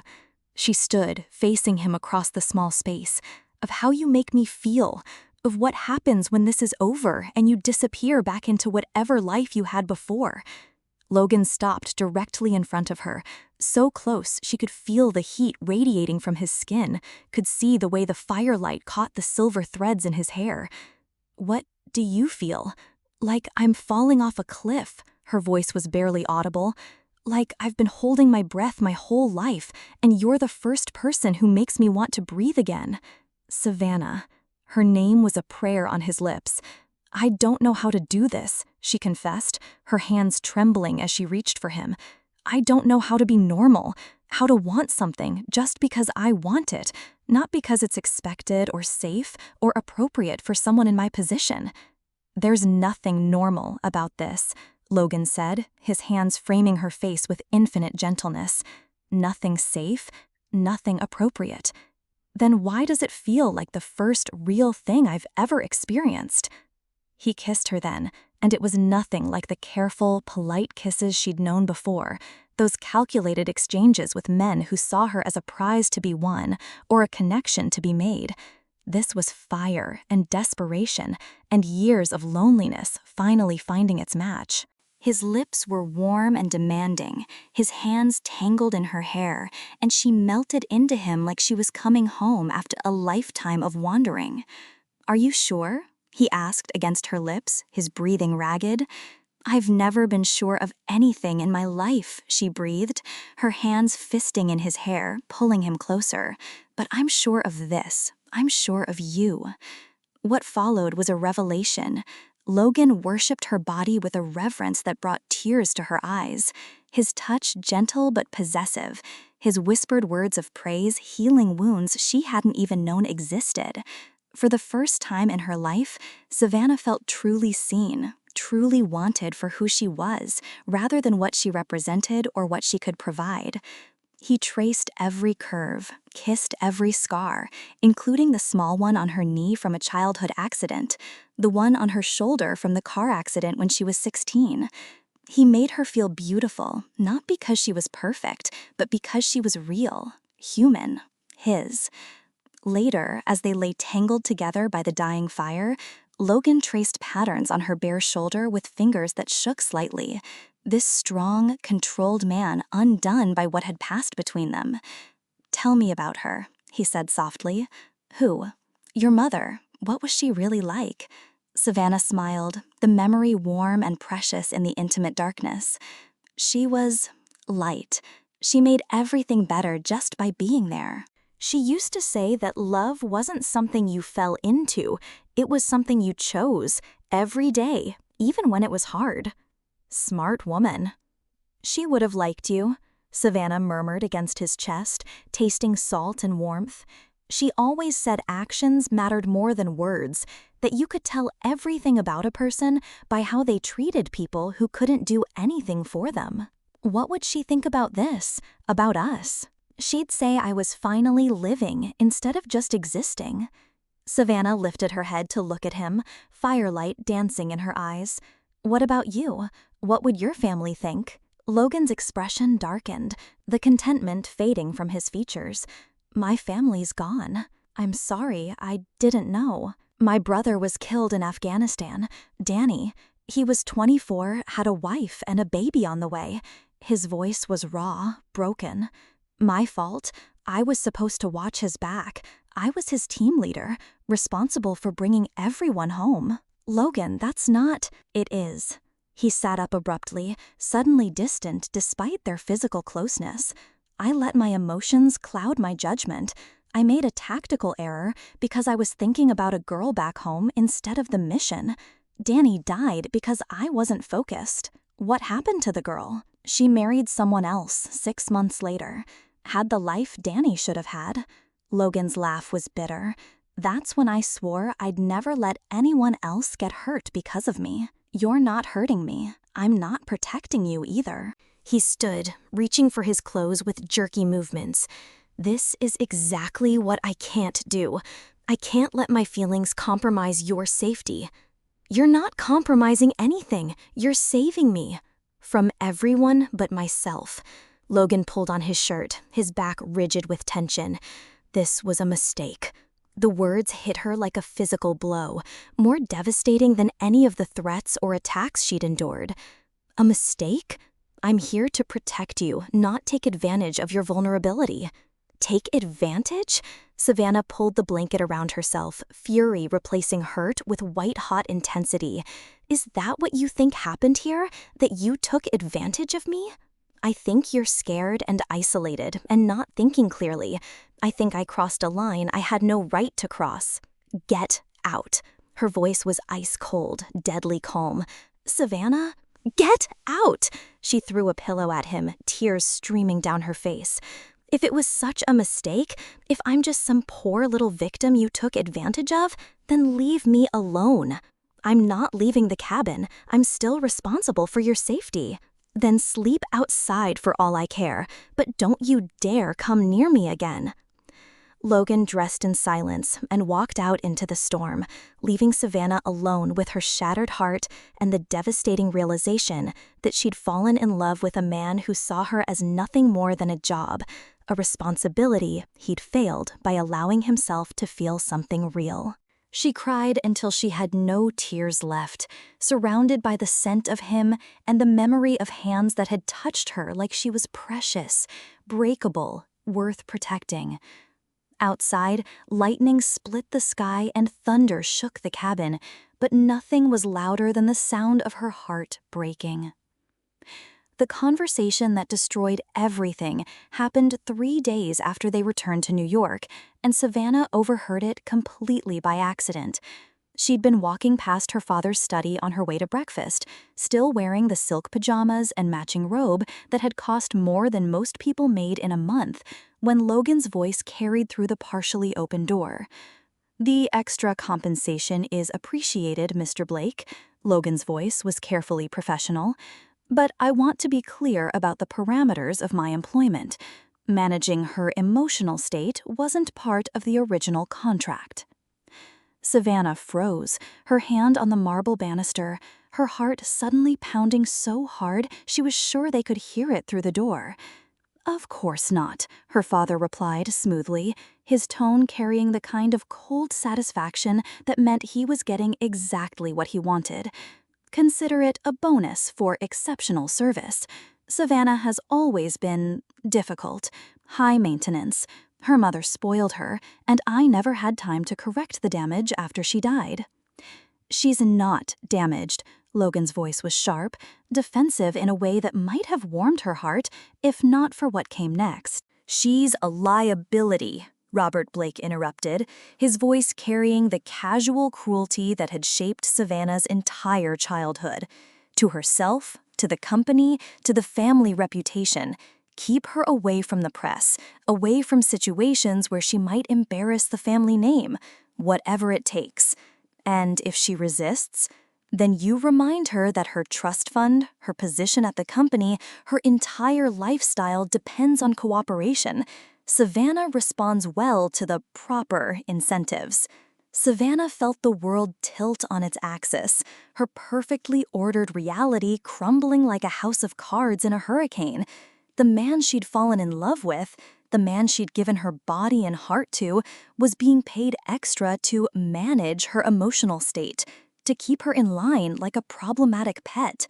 She stood, facing him across the small space. "Of how you make me feel. Of what happens when this is over and you disappear back into whatever life you had before." Logan stopped directly in front of her, so close she could feel the heat radiating from his skin, could see the way the firelight caught the silver threads in his hair. "What do you feel?" "Like I'm falling off a cliff." Her voice was barely audible. "Like I've been holding my breath my whole life, and you're the first person who makes me want to breathe again." "Savannah." Her name was a prayer on his lips. "I don't know how to do this," she confessed, her hands trembling as she reached for him. "I don't know how to be normal, how to want something just because I want it, not because it's expected or safe or appropriate for someone in my position." "There's nothing normal about this," Logan said, his hands framing her face with infinite gentleness. "Nothing safe, nothing appropriate. Then why does it feel like the first real thing I've ever experienced?" He kissed her then, and it was nothing like the careful, polite kisses she'd known before, those calculated exchanges with men who saw her as a prize to be won or a connection to be made. This was fire and desperation and years of loneliness finally finding its match. His lips were warm and demanding, his hands tangled in her hair, and she melted into him like she was coming home after a lifetime of wandering. "Are you sure?" he asked against her lips, his breathing ragged. "I've never been sure of anything in my life," she breathed, her hands fisting in his hair, pulling him closer. "But I'm sure of this. I'm sure of you." What followed was a revelation. Logan worshipped her body with a reverence that brought tears to her eyes, his touch gentle but possessive, his whispered words of praise healing wounds she hadn't even known existed. For the first time in her life, Savannah felt truly seen, truly wanted for who she was, rather than what she represented or what she could provide. He traced every curve, kissed every scar, including the small one on her knee from a childhood accident, the one on her shoulder from the car accident when she was 16. He made her feel beautiful, not because she was perfect, but because she was real, human, his. Later, as they lay tangled together by the dying fire, Logan traced patterns on her bare shoulder with fingers that shook slightly. This strong, controlled man undone by what had passed between them. "Tell me about her," he said softly. "Who? Your mother. What was she really like?" Savannah smiled, the memory warm and precious in the intimate darkness. "She was light. She made everything better just by being there. She used to say that love wasn't something you fell into, it was something you chose, every day, even when it was hard." Smart woman. "She would have liked you," Savannah murmured against his chest, tasting salt and warmth. "She always said actions mattered more than words, that you could tell everything about a person by how they treated people who couldn't do anything for them. What would she think about this, about us? She'd say I was finally living instead of just existing." Savannah lifted her head to look at him, firelight dancing in her eyes. "What about you? What would your family think?" Logan's expression darkened, the contentment fading from his features. "My family's gone. I'm sorry, I didn't know. My brother was killed in Afghanistan, Danny. He was 24, had a wife and a baby on the way." His voice was raw, broken. "My fault. I was supposed to watch his back. I was his team leader, responsible for bringing everyone home." "Logan, that's not—" "It is." He sat up abruptly, suddenly distant despite their physical closeness. "I let my emotions cloud my judgment. I made a tactical error because I was thinking about a girl back home instead of the mission. Danny died because I wasn't focused. What happened to the girl? She married someone else 6 months later. Had the life Danny should have had." Logan's laugh was bitter. "That's when I swore I'd never let anyone else get hurt because of me. You're not hurting me. I'm not protecting you either." He stood, reaching for his clothes with jerky movements. "This is exactly what I can't do. I can't let my feelings compromise your safety." "You're not compromising anything. You're saving me. From everyone but myself." Logan pulled on his shirt, his back rigid with tension. This was a mistake. The words hit her like a physical blow, more devastating than any of the threats or attacks she'd endured. "A mistake? I'm here to protect you, not take advantage of your vulnerability." "Take advantage?" Savannah pulled the blanket around herself, fury replacing hurt with white-hot intensity. "Is that what you think happened here? That you took advantage of me?" "I think you're scared and isolated and not thinking clearly. I think I crossed a line I had no right to cross. Get out." Her voice was ice cold, deadly calm. "Savannah? Get out!" She threw a pillow at him, tears streaming down her face. "If it was such a mistake, if I'm just some poor little victim you took advantage of, then leave me alone. I'm not leaving the cabin. I'm still responsible for your safety. Then sleep outside for all I care, but don't you dare come near me again." Logan dressed in silence and walked out into the storm, leaving Savannah alone with her shattered heart and the devastating realization that she'd fallen in love with a man who saw her as nothing more than a job, a responsibility he'd failed by allowing himself to feel something real. She cried until she had no tears left, surrounded by the scent of him and the memory of hands that had touched her like she was precious, breakable, worth protecting. Outside, lightning split the sky and thunder shook the cabin, but nothing was louder than the sound of her heart breaking. The conversation that destroyed everything happened 3 days after they returned to New York, and Savannah overheard it completely by accident. She'd been walking past her father's study on her way to breakfast, still wearing the silk pajamas and matching robe that had cost more than most people made in a month, when Logan's voice carried through the partially open door. "The extra compensation is appreciated, Mr. Blake." Logan's voice was carefully professional. "But I want to be clear about the parameters of my employment. Managing her emotional state wasn't part of the original contract." Savannah froze, her hand on the marble banister, her heart suddenly pounding so hard she was sure they could hear it through the door. "Of course not," her father replied smoothly. his tone carrying the kind of cold satisfaction that meant he was getting exactly what he wanted. Consider it a bonus for exceptional service. Savannah has always been difficult, high maintenance. Her mother spoiled her, and I never had time to correct the damage after she died. She's not damaged. Logan's voice was sharp, defensive in a way that might have warmed her heart, if not for what came next. She's a liability, Robert Blake interrupted, his voice carrying the casual cruelty that had shaped Savannah's entire childhood. To herself, to the company, to the family reputation. Keep her away from the press, away from situations where she might embarrass the family name, whatever it takes. And if she resists, then you remind her that her trust fund, her position at the company, her entire lifestyle depends on cooperation. Savannah responds well to the proper incentives. Savannah felt the world tilt on its axis, her perfectly ordered reality crumbling like a house of cards in a hurricane. The man she'd fallen in love with, the man she'd given her body and heart to, was being paid extra to manage her emotional state, to keep her in line like a problematic pet.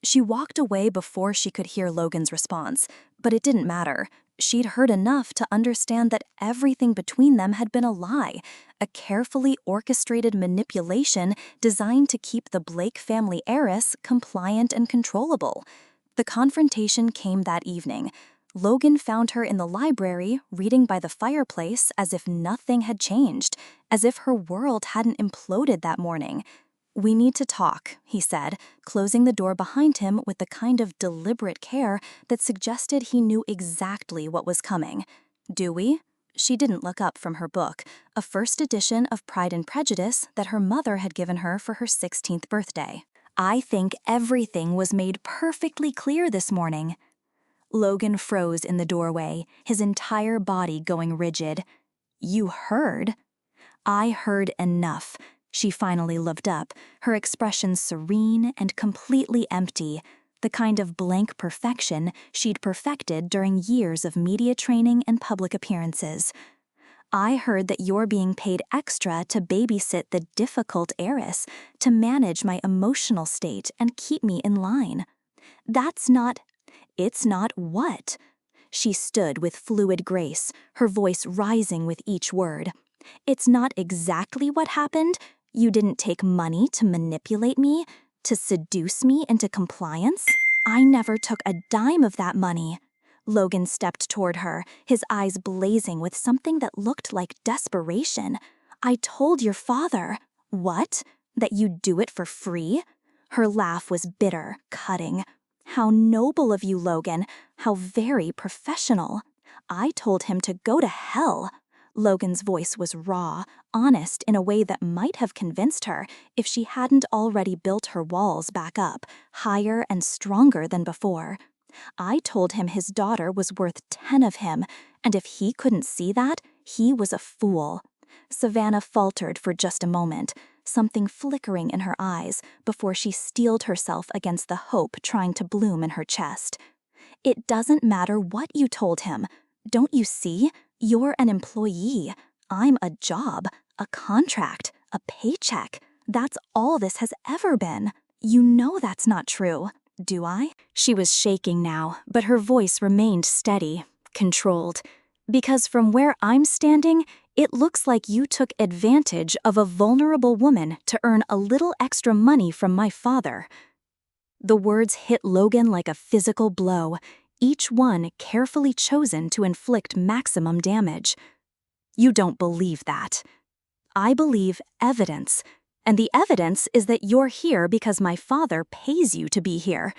She walked away before she could hear Logan's response, but it didn't matter. She'd heard enough to understand that everything between them had been a lie, a carefully orchestrated manipulation designed to keep the Blake family heiress compliant and controllable. The confrontation came that evening. Logan found her in the library, reading by the fireplace as if nothing had changed, as if her world hadn't imploded that morning. "We need to talk," he said, closing the door behind him with the kind of deliberate care that suggested he knew exactly what was coming. "Do we?" She didn't look up from her book, a first edition of Pride and Prejudice that her mother had given her for her 16th birthday. "I think everything was made perfectly clear this morning." Logan froze in the doorway, his entire body going rigid. "You heard?" "I heard enough." She finally looked up, her expression serene and completely empty, the kind of blank perfection she'd perfected during years of media training and public appearances. "I heard that you're being paid extra to babysit the difficult heiress, to manage my emotional state and keep me in line." "That's not—" "It's not what?" She stood with fluid grace, her voice rising with each word. "It's not exactly what happened. You didn't take money to manipulate me, to seduce me into compliance. I never took a dime of that money." Logan stepped toward her, his eyes blazing with something that looked like desperation. "I told your father." "What? That you'd do it for free?" Her laugh was bitter, cutting. "How noble of you, Logan. How very professional." "I told him to go to hell." Logan's voice was raw, honest in a way that might have convinced her if she hadn't already built her walls back up, higher and stronger than before. "I told him his daughter was worth 10 of him, and if he couldn't see that, he was a fool." Savannah faltered for just a moment, something flickering in her eyes before she steeled herself against the hope trying to bloom in her chest. "It doesn't matter what you told him. Don't you see? You're an employee. I'm a job, a contract, a paycheck. That's all this has ever been. You know that's not true, do I?" She was shaking now, but her voice remained steady, controlled. "Because from where I'm standing, it looks like you took advantage of a vulnerable woman to earn a little extra money from my father." The words hit Logan like a physical blow, each one carefully chosen to inflict maximum damage. "You don't believe that." "I believe evidence, and the evidence is that you're here because my father pays you to be here.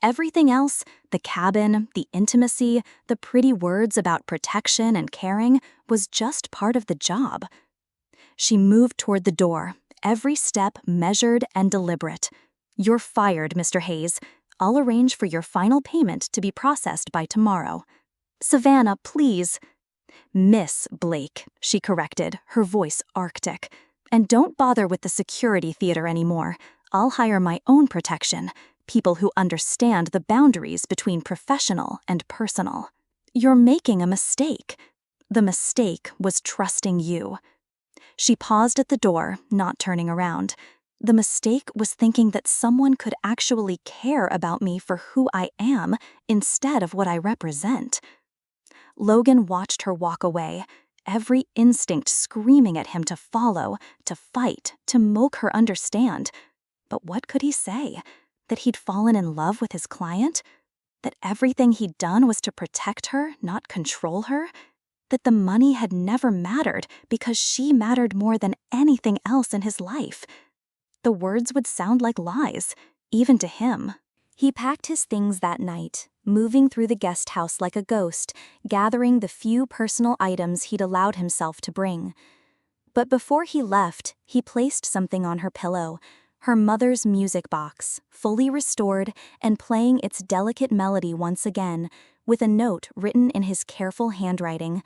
Everything else, the cabin, the intimacy, the pretty words about protection and caring, was just part of the job." She moved toward the door, every step measured and deliberate. "You're fired, Mr. Hayes. I'll arrange for your final payment to be processed by tomorrow." "Savannah, please." "Miss Blake," she corrected, her voice arctic. "And don't bother with the security theater anymore. I'll hire my own protection, people who understand the boundaries between professional and personal." "You're making a mistake." The mistake was trusting you." She paused at the door, not turning around. "The mistake was thinking that someone could actually care about me for who I am instead of what I represent." Logan watched her walk away, every instinct screaming at him to follow, to fight, to make her understand. But what could he say? That he'd fallen in love with his client? That everything he'd done was to protect her, not control her? That the money had never mattered because she mattered more than anything else in his life? The words would sound like lies, even to him. He packed his things that night, moving through the guest house like a ghost, gathering the few personal items he'd allowed himself to bring. But before he left, he placed something on her pillow, her mother's music box, fully restored and playing its delicate melody once again, with a note written in his careful handwriting.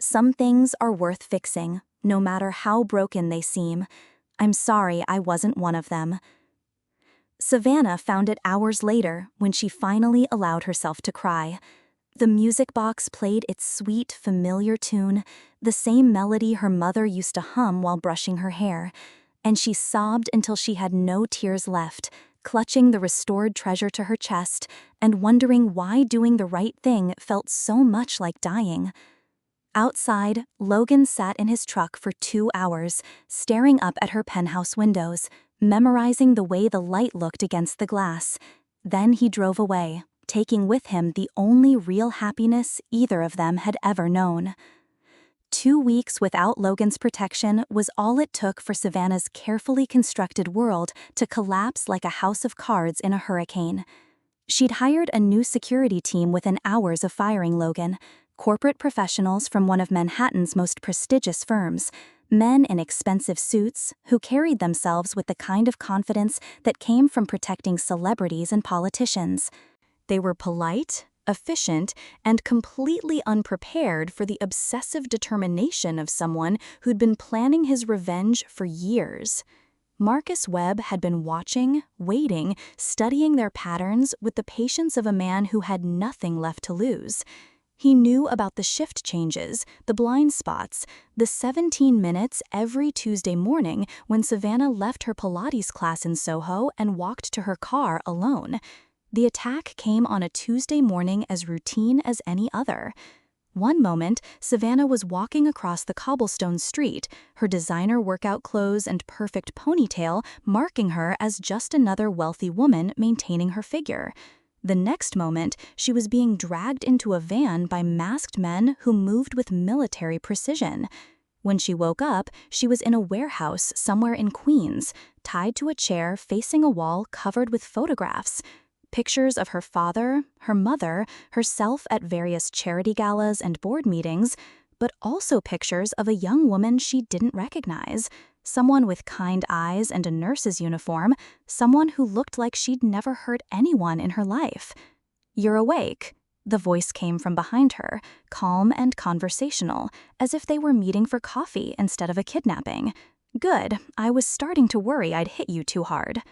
"Some things are worth fixing, no matter how broken they seem. I'm sorry I wasn't one of them." Savannah found it hours later when she finally allowed herself to cry. The music box played its sweet, familiar tune, the same melody her mother used to hum while brushing her hair, and she sobbed until she had no tears left, clutching the restored treasure to her chest and wondering why doing the right thing felt so much like dying. Outside, Logan sat in his truck for 2 hours, staring up at her penthouse windows, memorizing the way the light looked against the glass. Then he drove away, taking with him the only real happiness either of them had ever known. 2 weeks without Logan's protection was all it took for Savannah's carefully constructed world to collapse like a house of cards in a hurricane. She'd hired a new security team within hours of firing Logan, corporate professionals from one of Manhattan's most prestigious firms, men in expensive suits who carried themselves with the kind of confidence that came from protecting celebrities and politicians. They were polite, efficient, and completely unprepared for the obsessive determination of someone who'd been planning his revenge for years. Marcus Webb had been watching, waiting, studying their patterns with the patience of a man who had nothing left to lose. He knew about the shift changes, the blind spots, the 17 minutes every Tuesday morning when Savannah left her Pilates class in Soho and walked to her car alone. The attack came on a Tuesday morning as routine as any other. One moment, Savannah was walking across the cobblestone street, her designer workout clothes and perfect ponytail marking her as just another wealthy woman maintaining her figure. The next moment, she was being dragged into a van by masked men who moved with military precision. When she woke up, she was in a warehouse somewhere in Queens, tied to a chair facing a wall covered with photographs. Pictures of her father, her mother, herself at various charity galas and board meetings, but also pictures of a young woman she didn't recognize. Someone with kind eyes and a nurse's uniform, someone who looked like she'd never hurt anyone in her life. "You're awake," the voice came from behind her, calm and conversational, as if they were meeting for coffee instead of a kidnapping. "Good, I was starting to worry I'd hit you too hard."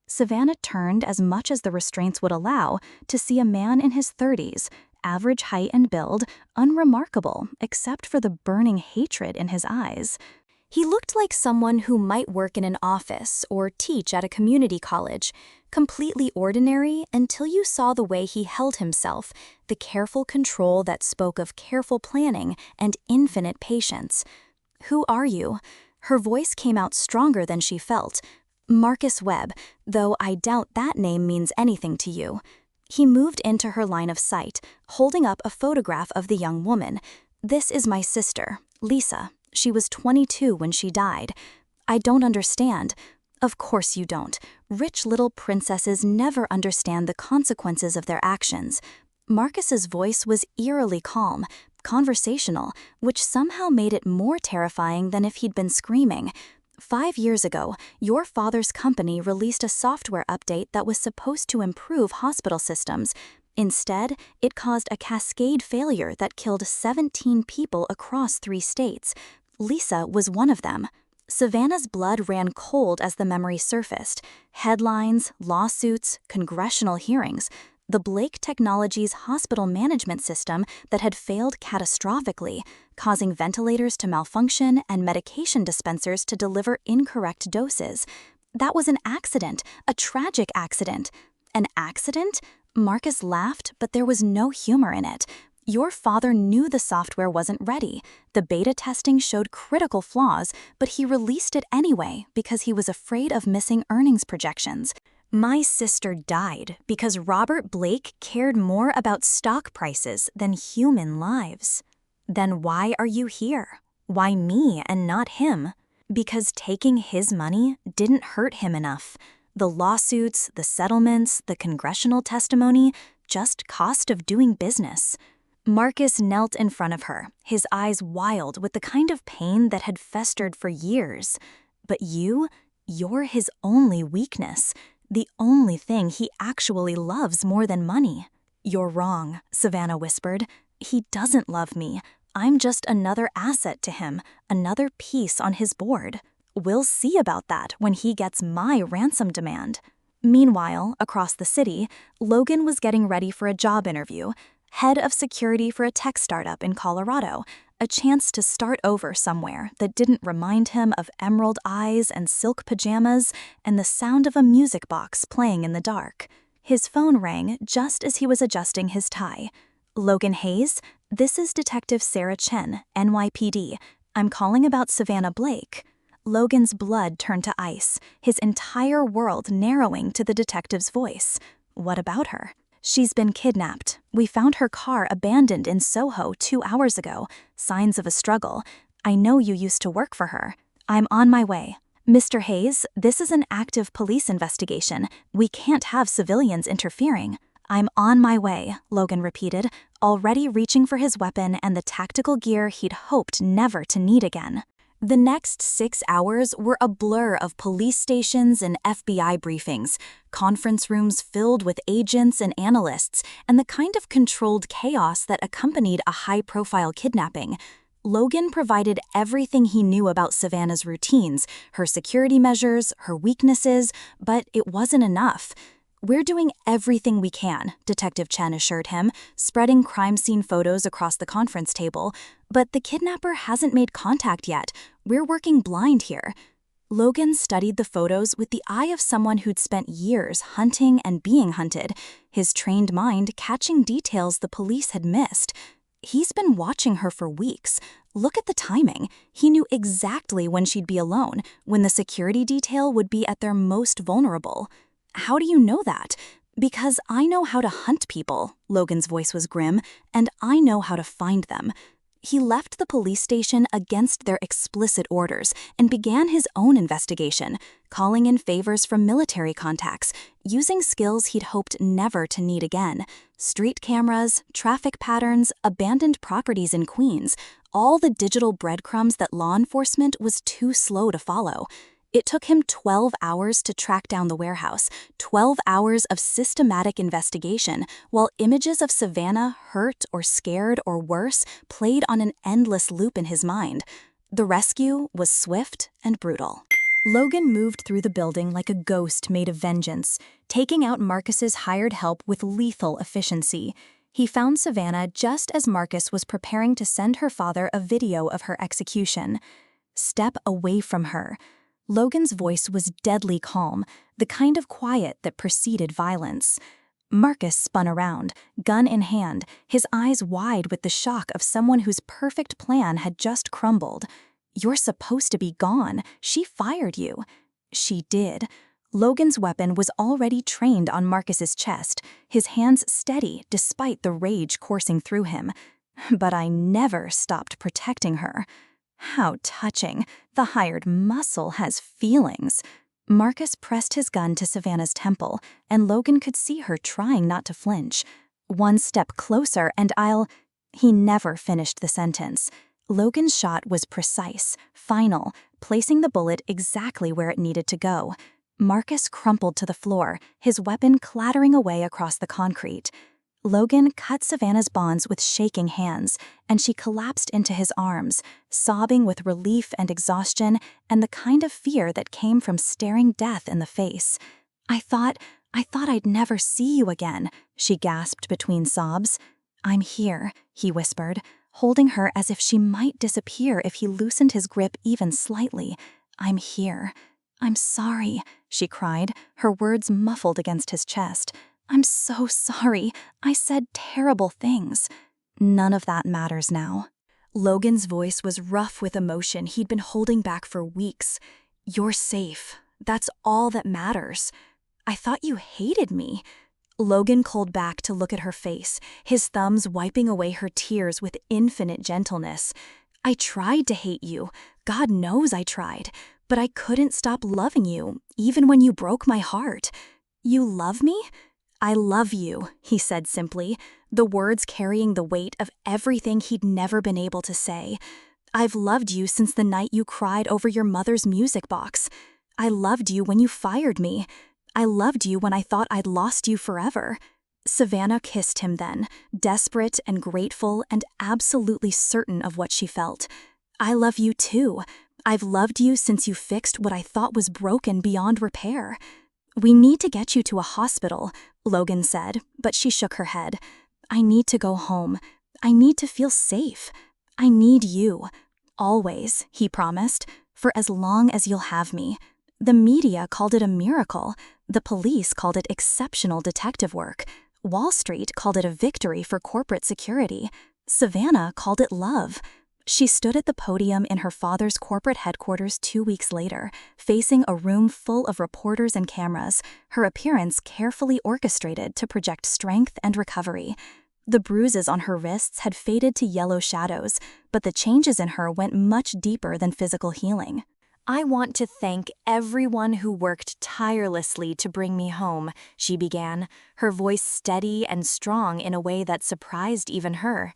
Savannah turned as much as the restraints would allow to see a man in his 30s, average height and build, unremarkable except for the burning hatred in his eyes. He looked like someone who might work in an office or teach at a community college, completely ordinary until you saw the way he held himself, the careful control that spoke of careful planning and infinite patience. "Who are you?" Her voice came out stronger than she felt. "Marcus Webb, though I doubt that name means anything to you." He moved into her line of sight, holding up a photograph of the young woman. "This is my sister, Lisa. She was 22 when she died." "I don't understand." "Of course you don't. Rich little princesses never understand the consequences of their actions." Marcus's voice was eerily calm, conversational, which somehow made it more terrifying than if he'd been screaming. 5 years ago, your father's company released a software update that was supposed to improve hospital systems. Instead, it caused a cascade failure that killed 17 people across 3 states. Lisa was one of them. Savannah's blood ran cold as the memory surfaced. Headlines, lawsuits, congressional hearings. the Blake Technologies hospital management system that had failed catastrophically, causing ventilators to malfunction and medication dispensers to deliver incorrect doses. That was an accident, a tragic accident. An accident? Marcus laughed, but there was no humor in it. Your father knew the software wasn't ready. The beta testing showed critical flaws, but he released it anyway because he was afraid of missing earnings projections. My sister died because Robert Blake cared more about stock prices than human lives. Then why are you here? Why me and not him? Because taking his money didn't hurt him enough. The lawsuits, the settlements, the congressional testimony, just cost of doing business. Marcus knelt in front of her, his eyes wild with the kind of pain that had festered for years. But you're his only weakness, the only thing he actually loves more than money. You're wrong, Savannah whispered. He doesn't love me. I'm just another asset to him, another piece on his board. We'll see about that when he gets my ransom demand. Meanwhile, across the city, Logan was getting ready for a job interview. Head of security for a tech startup in Colorado, a chance to start over somewhere that didn't remind him of emerald eyes and silk pajamas and the sound of a music box playing in the dark. His phone rang just as he was adjusting his tie. Logan Hayes, this is Detective Sarah Chen, NYPD. I'm calling about Savannah Blake. Logan's blood turned to ice, his entire world narrowing to the detective's voice. What about her? She's been kidnapped. We found her car abandoned in Soho 2 hours ago. Signs of a struggle. I know you used to work for her. I'm on my way. Mr. Hayes, this is an active police investigation. We can't have civilians interfering. I'm on my way, Logan repeated, already reaching for his weapon and the tactical gear he'd hoped never to need again. The next 6 hours were a blur of police stations and FBI briefings, conference rooms filled with agents and analysts, and the kind of controlled chaos that accompanied a high-profile kidnapping. Logan provided everything he knew about Savannah's routines, her security measures, her weaknesses, but it wasn't enough. We're doing everything we can, Detective Chen assured him, spreading crime scene photos across the conference table. But the kidnapper hasn't made contact yet. We're working blind here. Logan studied the photos with the eye of someone who'd spent years hunting and being hunted, his trained mind catching details the police had missed. He's been watching her for weeks. Look at the timing. He knew exactly when she'd be alone, when the security detail would be at their most vulnerable. How do you know that? Because I know how to hunt people, Logan's voice was grim, and I know how to find them. He left the police station against their explicit orders and began his own investigation, calling in favors from military contacts, using skills he'd hoped never to need again. Street cameras, traffic patterns, abandoned properties in Queens, all the digital breadcrumbs that law enforcement was too slow to follow. It took him 12 hours to track down the warehouse, 12 hours of systematic investigation, while images of Savannah, hurt or scared or worse, played on an endless loop in his mind. The rescue was swift and brutal. Logan moved through the building like a ghost made of vengeance, taking out Marcus's hired help with lethal efficiency. He found Savannah just as Marcus was preparing to send her father a video of her execution. Step away from her. Logan's voice was deadly calm, the kind of quiet that preceded violence. Marcus spun around, gun in hand, his eyes wide with the shock of someone whose perfect plan had just crumbled. You're supposed to be gone. She fired you. She did. Logan's weapon was already trained on Marcus's chest, his hands steady despite the rage coursing through him. But I never stopped protecting her. How touching. The hired muscle has feelings. Marcus pressed his gun to Savannah's temple, and Logan could see her trying not to flinch. One step closer and He never finished the sentence. Logan's shot was precise, final, placing the bullet exactly where it needed to go. Marcus crumpled to the floor, his weapon clattering away across the concrete. Logan cut Savannah's bonds with shaking hands, and she collapsed into his arms, sobbing with relief and exhaustion and the kind of fear that came from staring death in the face. I thought I thought I'd never see you again, she gasped between sobs. I'm here, he whispered, holding her as if she might disappear if he loosened his grip even slightly. I'm here. I'm sorry, she cried, her words muffled against his chest. I'm so sorry. I said terrible things. None of that matters now. Logan's voice was rough with emotion he'd been holding back for weeks. You're safe. That's all that matters. I thought you hated me. Logan culled back to look at her face, his thumbs wiping away her tears with infinite gentleness. I tried to hate you. God knows I tried. But I couldn't stop loving you, even when you broke my heart. You love me? I love you, he said simply, the words carrying the weight of everything he'd never been able to say. I've loved you since the night you cried over your mother's music box. I loved you when you fired me. I loved you when I thought I'd lost you forever. Savannah kissed him then, desperate and grateful and absolutely certain of what she felt. I love you too. I've loved you since you fixed what I thought was broken beyond repair. We need to get you to a hospital, Logan said, but she shook her head. I need to go home. I need to feel safe. I need you. Always, he promised, for as long as you'll have me. The media called it a miracle. The police called it exceptional detective work. Wall Street called it a victory for corporate security. Savannah called it love. She stood at the podium in her father's corporate headquarters 2 weeks later, facing a room full of reporters and cameras, her appearance carefully orchestrated to project strength and recovery. The bruises on her wrists had faded to yellow shadows, but the changes in her went much deeper than physical healing. I want to thank everyone who worked tirelessly to bring me home, she began, her voice steady and strong in a way that surprised even her.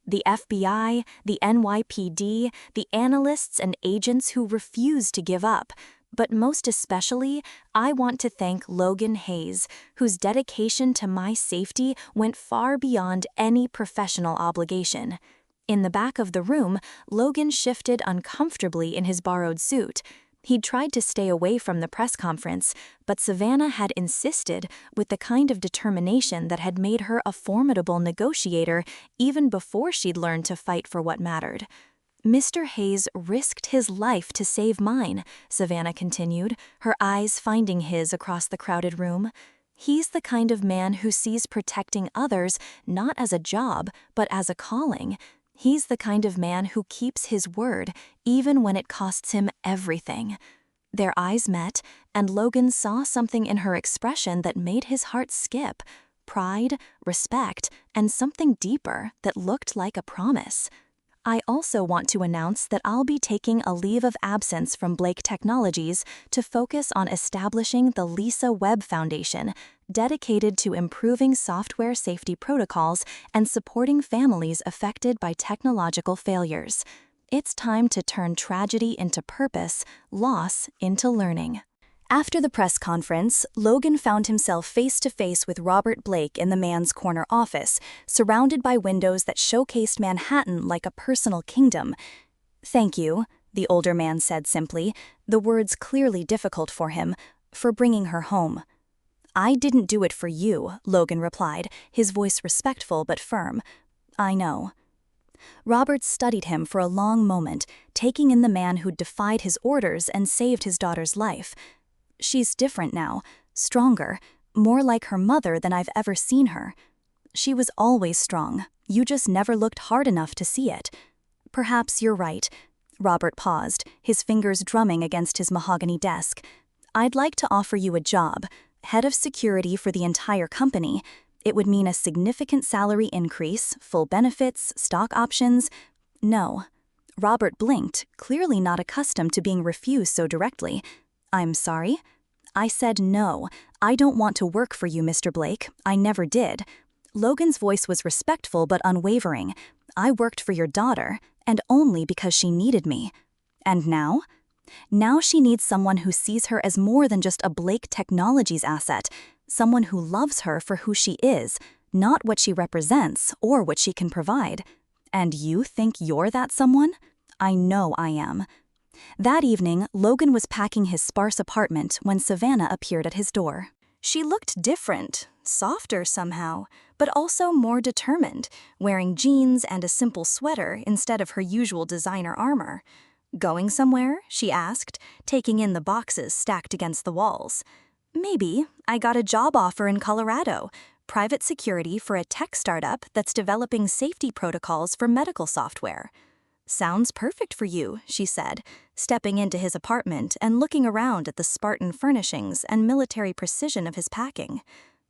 The FBI, the NYPD, the analysts and agents who refused to give up. But most especially, I want to thank Logan Hayes, whose dedication to my safety went far beyond any professional obligation. In the back of the room, Logan shifted uncomfortably in his borrowed suit. He'd tried to stay away from the press conference, but Savannah had insisted with the kind of determination that had made her a formidable negotiator even before she'd learned to fight for what mattered. Mr. Hayes risked his life to save mine, Savannah continued, her eyes finding his across the crowded room. He's the kind of man who sees protecting others not as a job, but as a calling. He's the kind of man who keeps his word, even when it costs him everything. Their eyes met, and Logan saw something in her expression that made his heart skip. Pride, respect, and something deeper that looked like a promise. I also want to announce that I'll be taking a leave of absence from Blake Technologies to focus on establishing the Lisa Webb Foundation, dedicated to improving software safety protocols and supporting families affected by technological failures. It's time to turn tragedy into purpose, loss into learning. After the press conference, Logan found himself face-to-face with Robert Blake in the man's corner office, surrounded by windows that showcased Manhattan like a personal kingdom. Thank you, the older man said simply, the words clearly difficult for him, for bringing her home. I didn't do it for you, Logan replied, his voice respectful but firm. I know. Robert studied him for a long moment, taking in the man who'd defied his orders and saved his daughter's life. She's different now, stronger, more like her mother than I've ever seen her. She was always strong, you just never looked hard enough to see it. Perhaps you're right. Robert paused, his fingers drumming against his mahogany desk. I'd like to offer you a job, head of security for the entire company. It would mean a significant salary increase, full benefits, stock options. No. Robert blinked, clearly not accustomed to being refused so directly. I'm sorry? I said no. I don't want to work for you, Mr. Blake. I never did. Logan's voice was respectful but unwavering. I worked for your daughter, and only because she needed me. And now? Now she needs someone who sees her as more than just a Blake Technologies asset, someone who loves her for who she is, not what she represents or what she can provide. And you think you're that someone? I know I am. That evening, Logan was packing his sparse apartment when Savannah appeared at his door. She looked different, softer somehow, but also more determined, wearing jeans and a simple sweater instead of her usual designer armor. "Going somewhere?" she asked, taking in the boxes stacked against the walls. "Maybe. I got a job offer in Colorado, private security for a tech startup that's developing safety protocols for medical software." "Sounds perfect for you," she said, stepping into his apartment and looking around at the Spartan furnishings and military precision of his packing.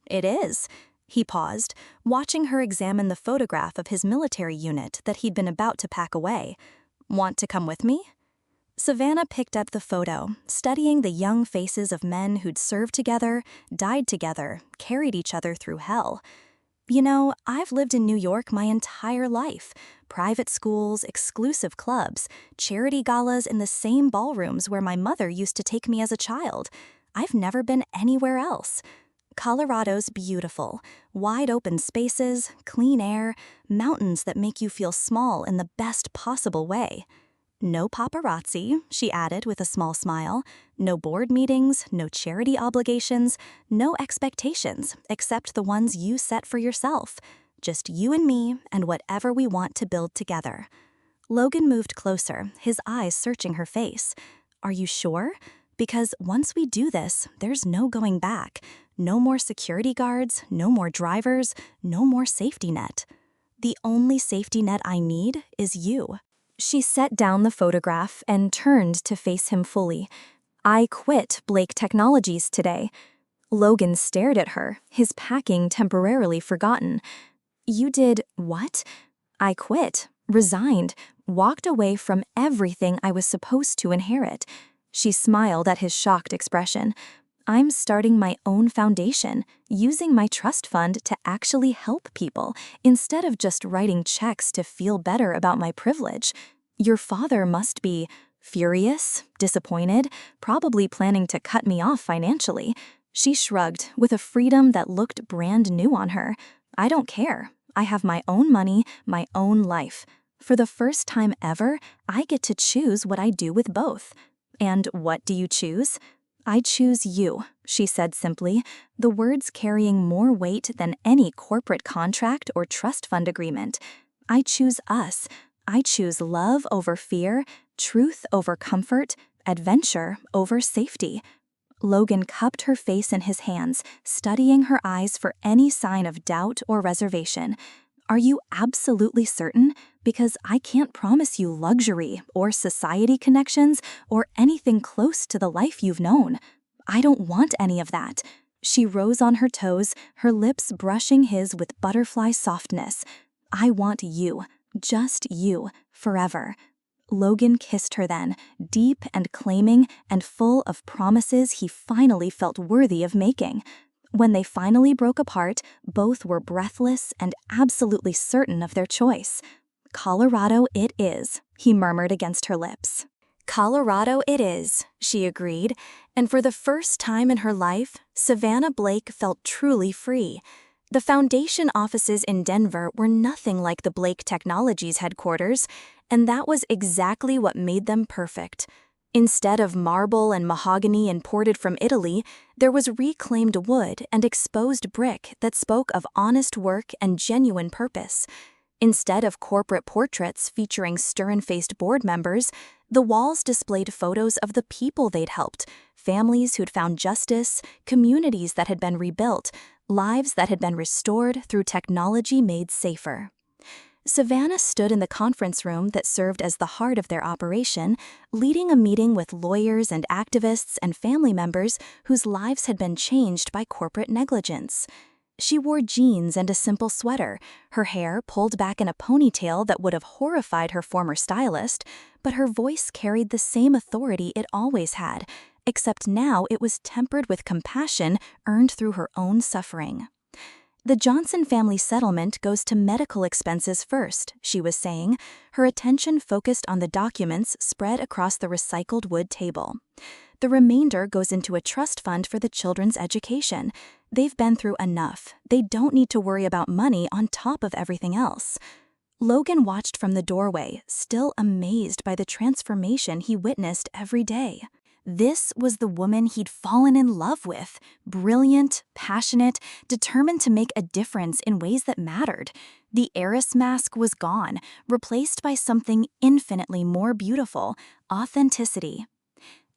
"It is." He paused, watching her examine the photograph of his military unit that he'd been about to pack away. "Want to come with me?" Savannah picked up the photo, studying the young faces of men who'd served together, died together, carried each other through hell. "You know, I've lived in New York my entire life. Private schools, exclusive clubs, charity galas in the same ballrooms where my mother used to take me as a child. I've never been anywhere else. Colorado's beautiful. Wide open spaces, clean air, mountains that make you feel small in the best possible way. No paparazzi," she added with a small smile. "No board meetings, no charity obligations, no expectations except the ones you set for yourself. Just you and me and whatever we want to build together." Logan moved closer, his eyes searching her face. "Are you sure? Because once we do this, there's no going back. No more security guards, no more drivers, no more safety net. The only safety net I need is you." She set down the photograph and turned to face him fully. "I quit Blake Technologies today." Logan stared at her, his packing temporarily forgotten. "You did what?" "I quit, resigned, walked away from everything I was supposed to inherit." She smiled at his shocked expression. "I'm starting my own foundation, using my trust fund to actually help people, instead of just writing checks to feel better about my privilege. Your father must be furious, disappointed, probably planning to cut me off financially." She shrugged, with a freedom that looked brand new on her. "I don't care. I have my own money, my own life. For the first time ever, I get to choose what I do with both." "And what do you choose?" "I choose you," she said simply, the words carrying more weight than any corporate contract or trust fund agreement. "I choose us. I choose love over fear, truth over comfort, adventure over safety." Logan cupped her face in his hands, studying her eyes for any sign of doubt or reservation. "Are you absolutely certain? Because I can't promise you luxury or society connections or anything close to the life you've known. I don't want any of that." She rose on her toes, her lips brushing his with butterfly softness. "I want you, just you, forever." Logan kissed her then, deep and claiming and full of promises he finally felt worthy of making. When they finally broke apart, both were breathless and absolutely certain of their choice. "Colorado it is," he murmured against her lips. "Colorado it is," she agreed, and for the first time in her life, Savannah Blake felt truly free. The Foundation offices in Denver were nothing like the Blake Technologies headquarters, and that was exactly what made them perfect. Instead of marble and mahogany imported from Italy, there was reclaimed wood and exposed brick that spoke of honest work and genuine purpose. Instead of corporate portraits featuring stern-faced board members, the walls displayed photos of the people they'd helped, families who'd found justice, communities that had been rebuilt, lives that had been restored through technology made safer. Savannah stood in the conference room that served as the heart of their operation, leading a meeting with lawyers and activists and family members whose lives had been changed by corporate negligence. She wore jeans and a simple sweater, her hair pulled back in a ponytail that would have horrified her former stylist, but her voice carried the same authority it always had, except now it was tempered with compassion earned through her own suffering. "The Johnson family settlement goes to medical expenses first," she was saying, her attention focused on the documents spread across the recycled wood table. "The remainder goes into a trust fund for the children's education. They've been through enough. They don't need to worry about money on top of everything else." Logan watched from the doorway, still amazed by the transformation he witnessed every day. This was the woman he'd fallen in love with, brilliant, passionate, determined to make a difference in ways that mattered. The heiress mask was gone, replaced by something infinitely more beautiful: authenticity.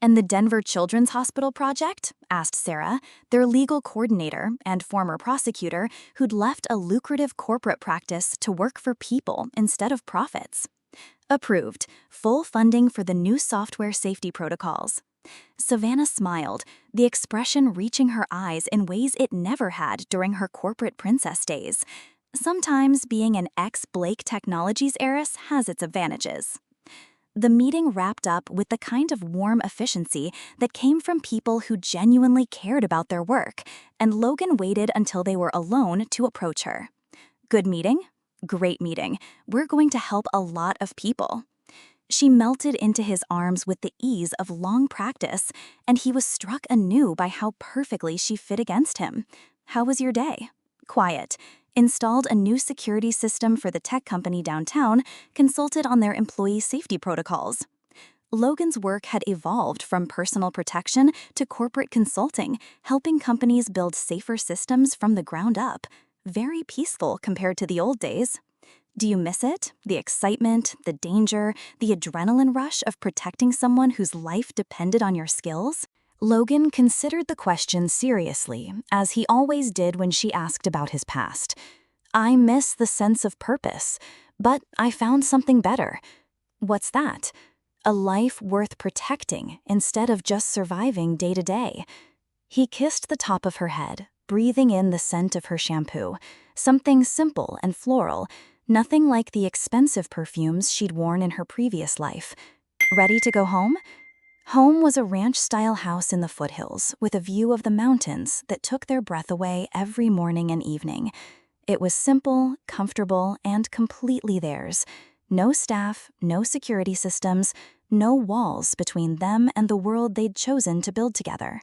"And the Denver Children's Hospital project?" asked Sarah, their legal coordinator and former prosecutor who'd left a lucrative corporate practice to work for people instead of profits. "Approved. Full funding for the new software safety protocols." Savannah smiled, the expression reaching her eyes in ways it never had during her corporate princess days. Sometimes being an ex-Blake Technologies heiress has its advantages. The meeting wrapped up with the kind of warm efficiency that came from people who genuinely cared about their work, and Logan waited until they were alone to approach her. "Good meeting?" "Great meeting. We're going to help a lot of people." She melted into his arms with the ease of long practice, and he was struck anew by how perfectly she fit against him. "How was your day?" "Quiet. Installed a new security system for the tech company downtown, consulted on their employee safety protocols." Logan's work had evolved from personal protection to corporate consulting, helping companies build safer systems from the ground up. Very peaceful compared to the old days. "Do you miss it? The excitement, the danger, the adrenaline rush of protecting someone whose life depended on your skills?" Logan considered the question seriously, as he always did when she asked about his past. "I miss the sense of purpose, but I found something better." "What's that?" "A life worth protecting instead of just surviving day to day." He kissed the top of her head, breathing in the scent of her shampoo, something simple and floral, nothing like the expensive perfumes she'd worn in her previous life. "Ready to go home?" Home was a ranch-style house in the foothills with a view of the mountains that took their breath away every morning and evening. It was simple, comfortable, and completely theirs. No staff, no security systems, no walls between them and the world they'd chosen to build together.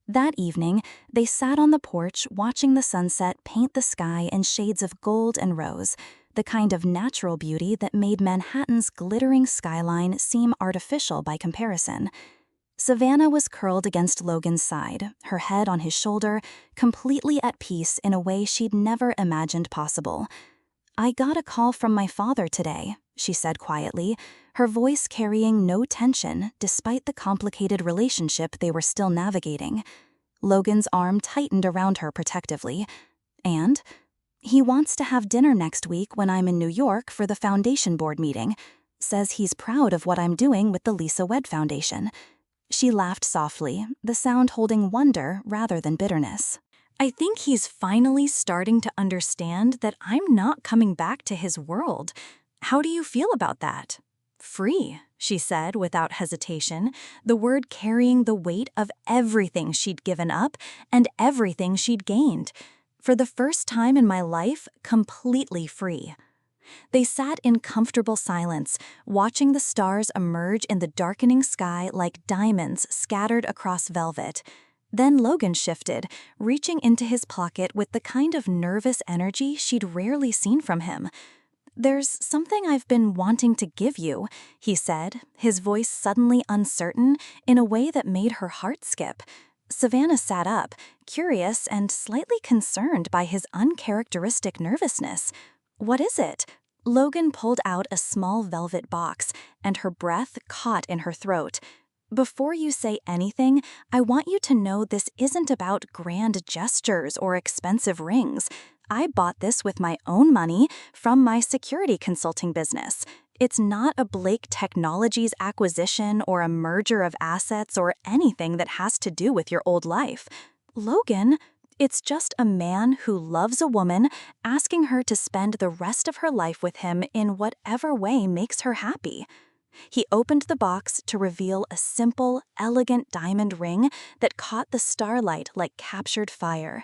That evening, they sat on the porch watching the sunset paint the sky in shades of gold and rose, the kind of natural beauty that made Manhattan's glittering skyline seem artificial by comparison. Savannah was curled against Logan's side, her head on his shoulder, completely at peace in a way she'd never imagined possible. "I got a call from my father today," she said quietly, her voice carrying no tension despite the complicated relationship they were still navigating. Logan's arm tightened around her protectively. "And?" "He wants to have dinner next week when I'm in New York for the foundation board meeting. Says he's proud of what I'm doing with the Lisa Wed Foundation." She laughed softly, the sound holding wonder rather than bitterness. "I think he's finally starting to understand that I'm not coming back to his world. How do you feel about that?" "Free," she said without hesitation, the word carrying the weight of everything she'd given up and everything she'd gained. "For the first time in my life, completely free." They sat in comfortable silence, watching the stars emerge in the darkening sky like diamonds scattered across velvet. Then Logan shifted, reaching into his pocket with the kind of nervous energy she'd rarely seen from him. "There's something I've been wanting to give you," he said, his voice suddenly uncertain in a way that made her heart skip. Savannah sat up, curious and slightly concerned by his uncharacteristic nervousness. "What is it?" Logan pulled out a small velvet box, and her breath caught in her throat. "Before you say anything, I want you to know this isn't about grand gestures or expensive rings. I bought this with my own money from my security consulting business. It's not a Blake Technologies acquisition or a merger of assets or anything that has to do with your old life. Logan, it's just a man who loves a woman, asking her to spend the rest of her life with him in whatever way makes her happy." He opened the box to reveal a simple, elegant diamond ring that caught the starlight like captured fire.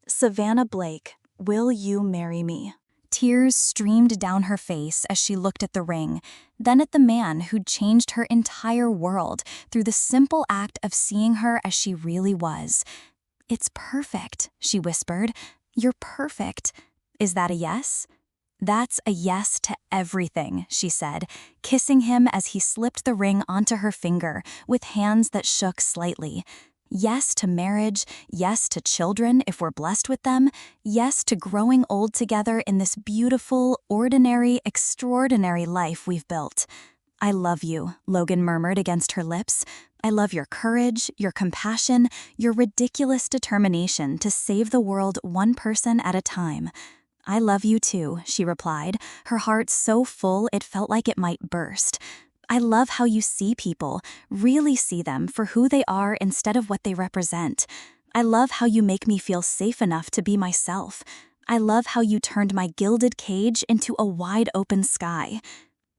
"Savannah Blake, will you marry me?" Tears streamed down her face as she looked at the ring, then at the man who'd changed her entire world through the simple act of seeing her as she really was. "It's perfect," she whispered. "You're perfect. Is that a yes?" "That's a yes to everything," she said, kissing him as he slipped the ring onto her finger with hands that shook slightly. "Yes to marriage, yes to children if we're blessed with them, yes to growing old together in this beautiful, ordinary, extraordinary life we've built." "I love you," Logan murmured against her lips. "I love your courage, your compassion, your ridiculous determination to save the world one person at a time." "I love you too," she replied, her heart so full it felt like it might burst. "I love how you see people, really see them for who they are instead of what they represent. I love how you make me feel safe enough to be myself. I love how you turned my gilded cage into a wide open sky."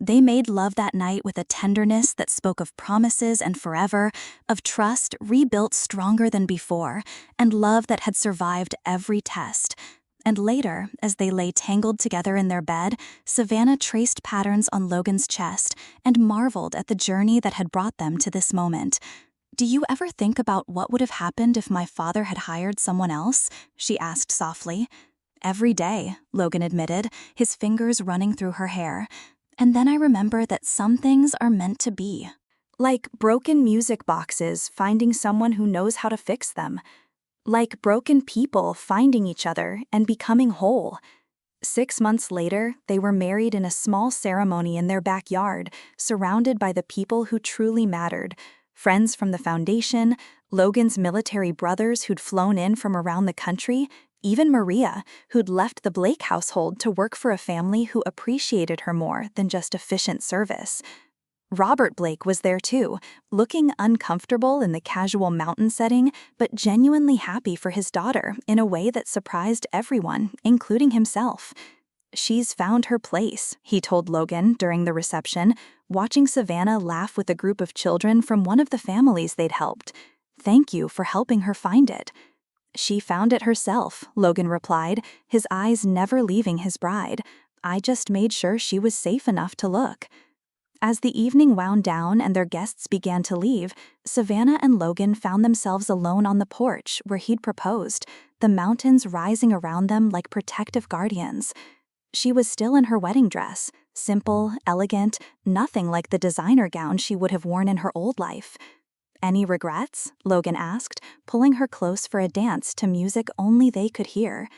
They made love that night with a tenderness that spoke of promises and forever, of trust rebuilt stronger than before, and love that had survived every test. And later, as they lay tangled together in their bed, Savannah traced patterns on Logan's chest and marveled at the journey that had brought them to this moment. "Do you ever think about what would have happened if my father had hired someone else?" she asked softly. "Every day," Logan admitted, his fingers running through her hair. "And then I remember that some things are meant to be. Like broken music boxes finding someone who knows how to fix them. Like broken people finding each other and becoming whole." 6 months later, they were married in a small ceremony in their backyard, surrounded by the people who truly mattered. Friends from the foundation, Logan's military brothers who'd flown in from around the country, even Maria, who'd left the Blake household to work for a family who appreciated her more than just efficient service. Robert Blake was there too, looking uncomfortable in the casual mountain setting, but genuinely happy for his daughter in a way that surprised everyone, including himself. "She's found her place," he told Logan during the reception, watching Savannah laugh with a group of children from one of the families they'd helped. "Thank you for helping her find it." "She found it herself," Logan replied, his eyes never leaving his bride. "I just made sure she was safe enough to look." As the evening wound down and their guests began to leave, Savannah and Logan found themselves alone on the porch where he'd proposed, the mountains rising around them like protective guardians. She was still in her wedding dress, simple, elegant, nothing like the designer gown she would have worn in her old life. "Any regrets?" Logan asked, pulling her close for a dance to music only they could hear.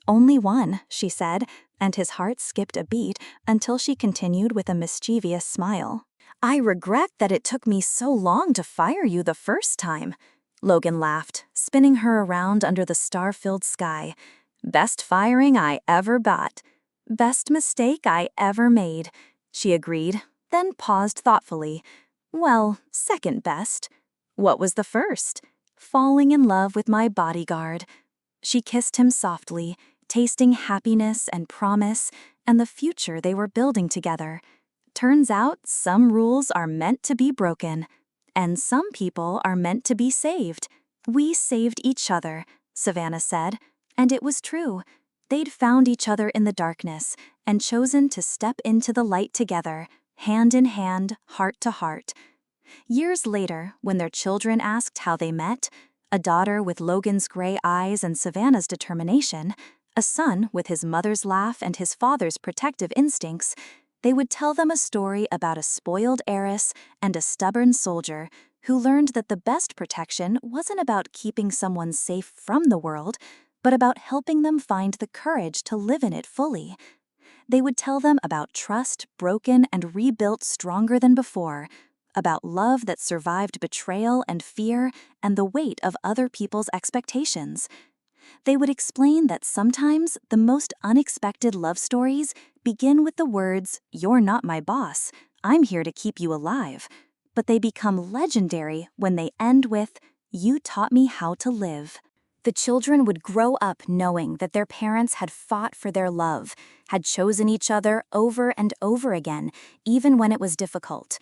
"Only one," she said, and his heart skipped a beat until she continued with a mischievous smile. "I regret that it took me so long to fire you the first time." Logan laughed, spinning her around under the star-filled sky. "Best firing I ever got. Best mistake I ever made," she agreed, then paused thoughtfully. "Well, second best. What was the first? Falling in love with my bodyguard." She kissed him softly, tasting happiness and promise and the future they were building together. "Turns out some rules are meant to be broken, and some people are meant to be saved. We saved each other," Savannah said, and it was true. They'd found each other in the darkness and chosen to step into the light together, hand in hand, heart to heart. Years later, when their children asked how they met, a daughter with Logan's gray eyes and Savannah's determination, a son with his mother's laugh and his father's protective instincts, they would tell them a story about a spoiled heiress and a stubborn soldier who learned that the best protection wasn't about keeping someone safe from the world, but about helping them find the courage to live in it fully. They would tell them about trust broken and rebuilt stronger than before, about love that survived betrayal and fear and the weight of other people's expectations. They would explain that sometimes the most unexpected love stories begin with the words, "You're not my boss, I'm here to keep you alive," but they become legendary when they end with, "You taught me how to live." The children would grow up knowing that their parents had fought for their love, had chosen each other over and over again, even when it was difficult.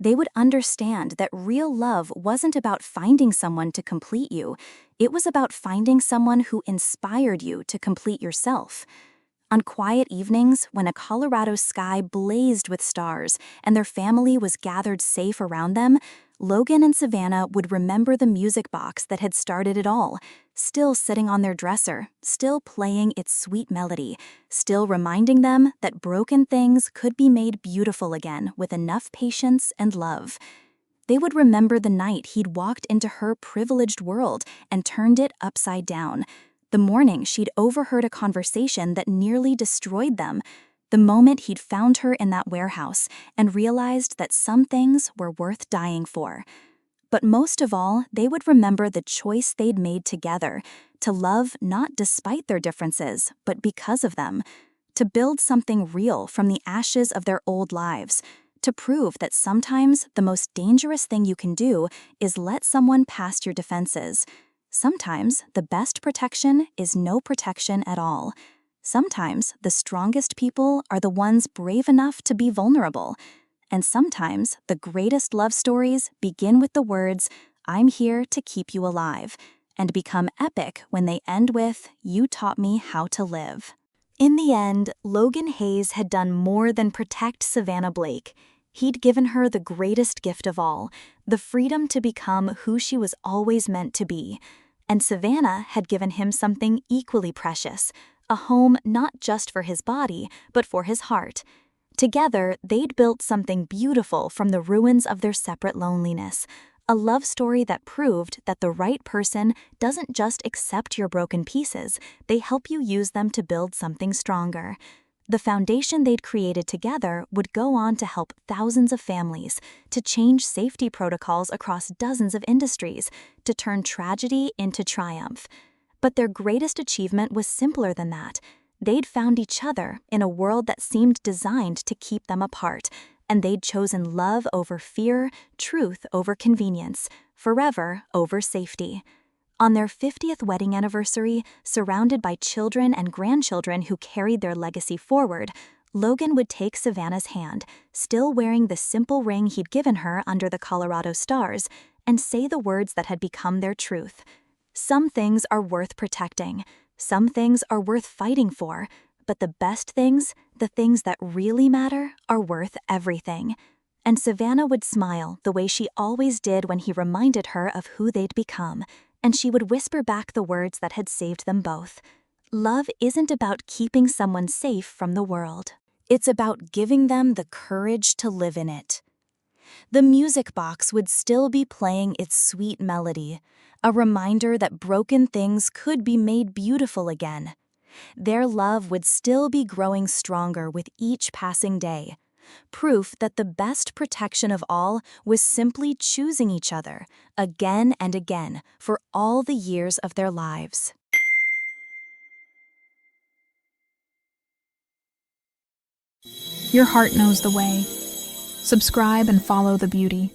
They would understand that real love wasn't about finding someone to complete you. It was about finding someone who inspired you to complete yourself. On quiet evenings, when a Colorado sky blazed with stars and their family was gathered safe around them, Logan and Savannah would remember the music box that had started it all, still sitting on their dresser, still playing its sweet melody, still reminding them that broken things could be made beautiful again with enough patience and love. They would remember the night he'd walked into her privileged world and turned it upside down, the morning she'd overheard a conversation that nearly destroyed them, the moment he'd found her in that warehouse and realized that some things were worth dying for. But most of all, they would remember the choice they'd made together, to love not despite their differences, but because of them, to build something real from the ashes of their old lives, to prove that sometimes the most dangerous thing you can do is let someone past your defenses. Sometimes the best protection is no protection at all. Sometimes the strongest people are the ones brave enough to be vulnerable. And sometimes the greatest love stories begin with the words, "I'm here to keep you alive," and become epic when they end with, "You taught me how to live." In the end, Logan Hayes had done more than protect Savannah Blake. He'd given her the greatest gift of all, the freedom to become who she was always meant to be. And Savannah had given him something equally precious, a home not just for his body, but for his heart. Together, they'd built something beautiful from the ruins of their separate loneliness, a love story that proved that the right person doesn't just accept your broken pieces, they help you use them to build something stronger. The foundation they'd created together would go on to help thousands of families, to change safety protocols across dozens of industries, to turn tragedy into triumph. But their greatest achievement was simpler than that. They'd found each other in a world that seemed designed to keep them apart, and they'd chosen love over fear, truth over convenience, forever over safety. On their 50th wedding anniversary, surrounded by children and grandchildren who carried their legacy forward, Logan would take Savannah's hand, still wearing the simple ring he'd given her under the Colorado stars, and say the words that had become their truth. Some things are worth protecting. Some things are worth fighting for. But the best things, the things that really matter, are worth everything. And Savannah would smile the way she always did when he reminded her of who they'd become, and she would whisper back the words that had saved them both. Love isn't about keeping someone safe from the world. It's about giving them the courage to live in it. The music box would still be playing its sweet melody, a reminder that broken things could be made beautiful again. Their love would still be growing stronger with each passing day, proof that the best protection of all was simply choosing each other, again and again, for all the years of their lives. Your heart knows the way. Subscribe and follow the beauty.